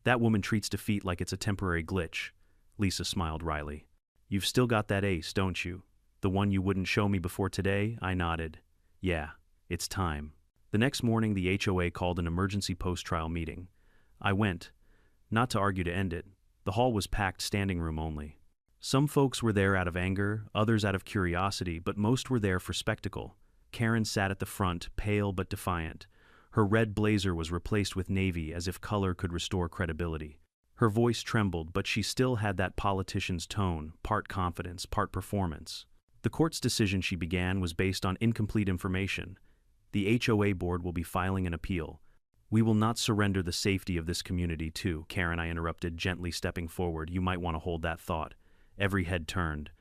That woman treats defeat like it's a temporary glitch." Lisa smiled wryly. "You've still got that ace, don't you? The one you wouldn't show me before today?" I nodded. "Yeah, it's time." The next morning, the HOA called an emergency post-trial meeting. I went, not to argue to end it. The hall was packed, standing room only. Some folks were there out of anger, others out of curiosity, but most were there for spectacle. Karen sat at the front, pale but defiant. Her red blazer was replaced with navy, as if color could restore credibility. Her voice trembled, but she still had that politician's tone, part confidence, part performance. The court's decision, she began, was based on incomplete information. The HOA board will be filing an appeal. "We will not surrender the safety of this community to," Karen, I interrupted, gently stepping forward. "You might want to hold that thought." Every head turned.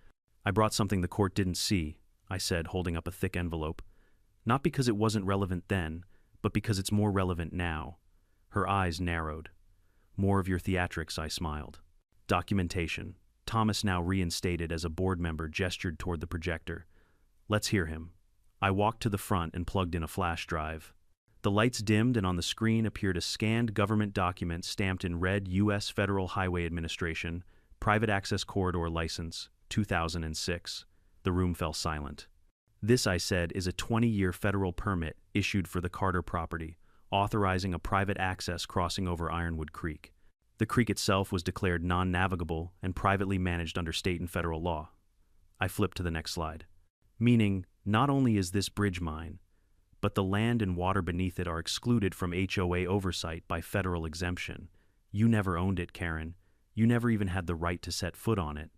"I brought something the court didn't see," I said, holding up a thick envelope. "Not because it wasn't relevant then, but because it's more relevant now." Her eyes narrowed. "More of your theatrics," I smiled. "Documentation." Thomas, now reinstated as a board member, gestured toward the projector. "Let's hear him." I walked to the front and plugged in a flash drive. The lights dimmed, and on the screen appeared a scanned government document stamped in red: U.S. Federal Highway Administration, Private Access Corridor License, 2006. The room fell silent. "This," I said, "is a 20-year federal permit issued for the Carter property, authorizing a private access crossing over Ironwood Creek. The creek itself was declared non-navigable and privately managed under state and federal law." I flipped to the next slide. "Meaning, not only is this bridge mine, but the land and water beneath it are excluded from HOA oversight by federal exemption. You never owned it, Karen. You never even had the right to set foot on it."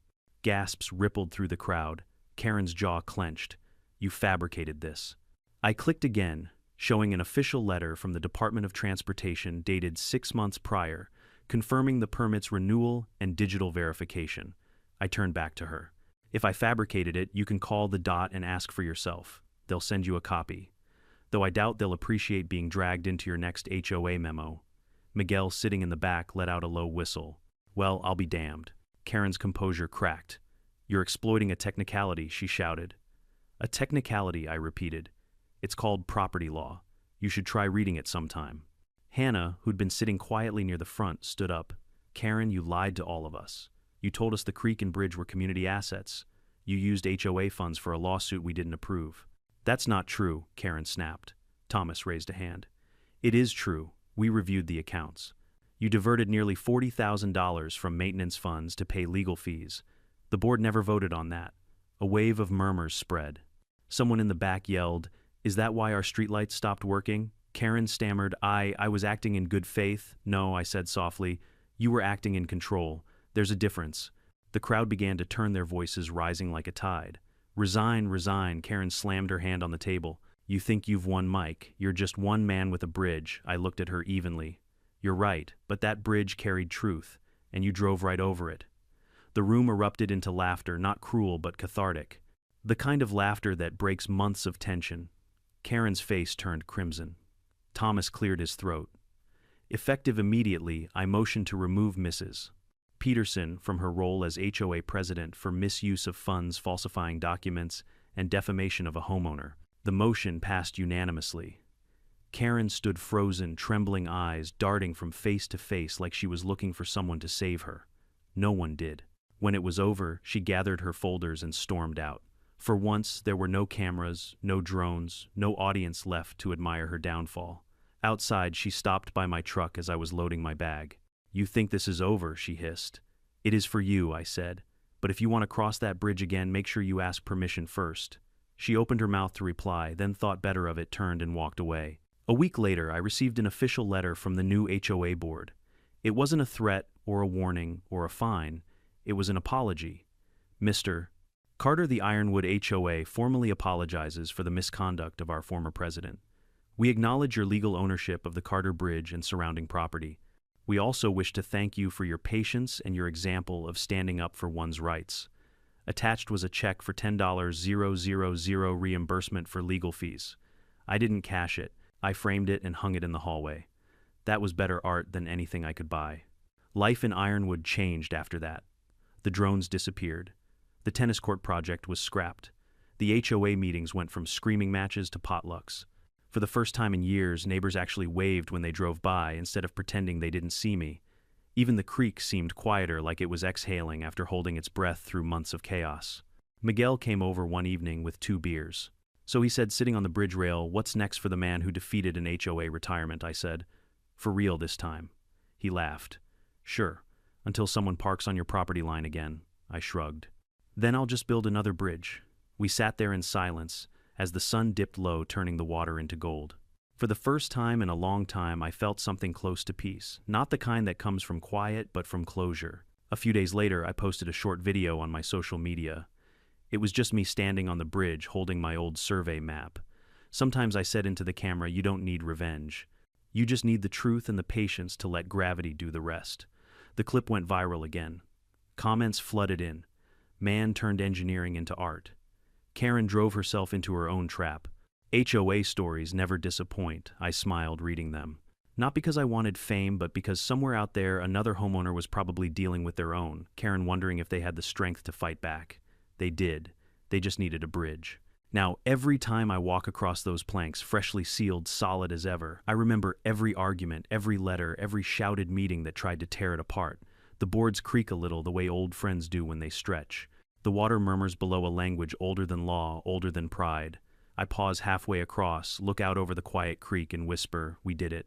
Gasps rippled through the crowd. Karen's jaw clenched. "You fabricated this." I clicked again, showing an official letter from the Department of Transportation dated 6 months prior, confirming the permit's renewal and digital verification. I turned back to her. "If I fabricated it, you can call the DOT and ask for yourself. They'll send you a copy. Though I doubt they'll appreciate being dragged into your next HOA memo." Miguel, sitting in the back, let out a low whistle. "Well, I'll be damned." Karen's composure cracked. "You're exploiting a technicality," she shouted. "A technicality," I repeated. "It's called property law. You should try reading it sometime." Hannah, who'd been sitting quietly near the front, stood up. "Karen, you lied to all of us. You told us the creek and bridge were community assets. You used HOA funds for a lawsuit we didn't approve." "That's not true," Karen snapped. Thomas raised a hand. "It is true. We reviewed the accounts. You diverted nearly $40,000 from maintenance funds to pay legal fees. The board never voted on that." A wave of murmurs spread. Someone in the back yelled, "Is that why our streetlights stopped working?" Karen stammered, I was acting in good faith." "No," I said softly. "You were acting in control. There's a difference." The crowd began to turn, their voices rising like a tide. "Resign, resign." Karen slammed her hand on the table. "You think you've won, Mike. You're just one man with a bridge." I looked at her evenly. "You're right, but that bridge carried truth, and you drove right over it." The room erupted into laughter, not cruel but cathartic. The kind of laughter that breaks months of tension. Karen's face turned crimson. Thomas cleared his throat. Effective immediately, I motioned to remove Mrs. Peterson from her role as HOA president for misuse of funds, falsifying documents, and defamation of a homeowner. The motion passed unanimously. Karen stood frozen, trembling eyes darting from face to face like she was looking for someone to save her. No one did. When it was over, she gathered her folders and stormed out. For once, there were no cameras, no drones, no audience left to admire her downfall. Outside, she stopped by my truck as I was loading my bag. "You think this is over," she hissed. "It is for you," I said. "But if you want to cross that bridge again, make sure you ask permission first." She opened her mouth to reply, then thought better of it, turned and walked away. A week later, I received an official letter from the new HOA board. It wasn't a threat or a warning or a fine. It was an apology. Mr. Carter, the Ironwood HOA formally apologizes for the misconduct of our former president. We acknowledge your legal ownership of the Carter Bridge and surrounding property. We also wish to thank you for your patience and your example of standing up for one's rights. Attached was a check for $10,000 reimbursement for legal fees. I didn't cash it. I framed it and hung it in the hallway. That was better art than anything I could buy. Life in Ironwood changed after that. The drones disappeared. The tennis court project was scrapped. The HOA meetings went from screaming matches to potlucks. For the first time in years, neighbors actually waved when they drove by instead of pretending they didn't see me. Even the creek seemed quieter, like it was exhaling after holding its breath through months of chaos. Miguel came over one evening with 2 beers. So he said, sitting on the bridge rail, "What's next for the man who defeated an HOA retirement?" I said. "For real this time." He laughed. "Sure, until someone parks on your property line again." I shrugged. "Then I'll just build another bridge." We sat there in silence as the sun dipped low, turning the water into gold. For the first time in a long time, I felt something close to peace. Not the kind that comes from quiet, but from closure. A few days later, I posted a short video on my social media. It was just me standing on the bridge holding my old survey map. Sometimes I said into the camera, "You don't need revenge. You just need the truth and the patience to let gravity do the rest." The clip went viral again. Comments flooded in. Man turned engineering into art. Karen drove herself into her own trap. HOA stories never disappoint, I smiled reading them. Not because I wanted fame, but because somewhere out there another homeowner was probably dealing with their own, Karen wondering if they had the strength to fight back. They did. They just needed a bridge. Now, every time I walk across those planks, freshly sealed, solid as ever, I remember every argument, every letter, every shouted meeting that tried to tear it apart. The boards creak a little the way old friends do when they stretch. The water murmurs below a language older than law, older than pride. I pause halfway across, look out over the quiet creek and whisper, "We did it."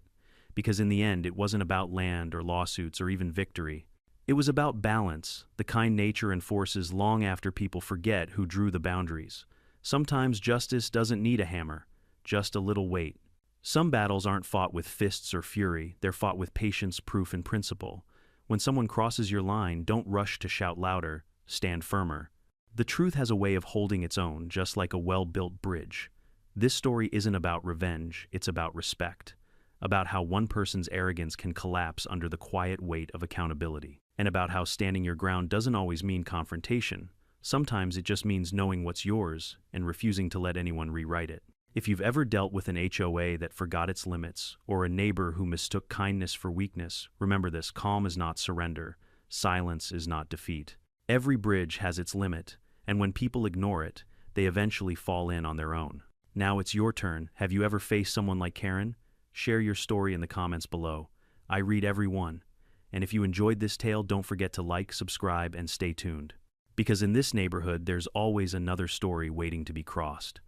Because in the end, it wasn't about land or lawsuits or even victory. It was about balance, the kind nature enforces long after people forget who drew the boundaries. Sometimes justice doesn't need a hammer, just a little weight. Some battles aren't fought with fists or fury, they're fought with patience, proof, and principle. When someone crosses your line, don't rush to shout louder, stand firmer. The truth has a way of holding its own, just like a well-built bridge. This story isn't about revenge, it's about respect. About how one person's arrogance can collapse under the quiet weight of accountability. And about how standing your ground doesn't always mean confrontation. Sometimes it just means knowing what's yours and refusing to let anyone rewrite it. If you've ever dealt with an HOA that forgot its limits, or a neighbor who mistook kindness for weakness, remember this: calm is not surrender, silence is not defeat. Every bridge has its limit, and when people ignore it, they eventually fall in on their own. Now it's your turn. Have you ever faced someone like Karen? Share your story in the comments below. I read every one. And if you enjoyed this tale, don't forget to like, subscribe, and stay tuned. Because in this neighborhood, there's always another story waiting to be crossed.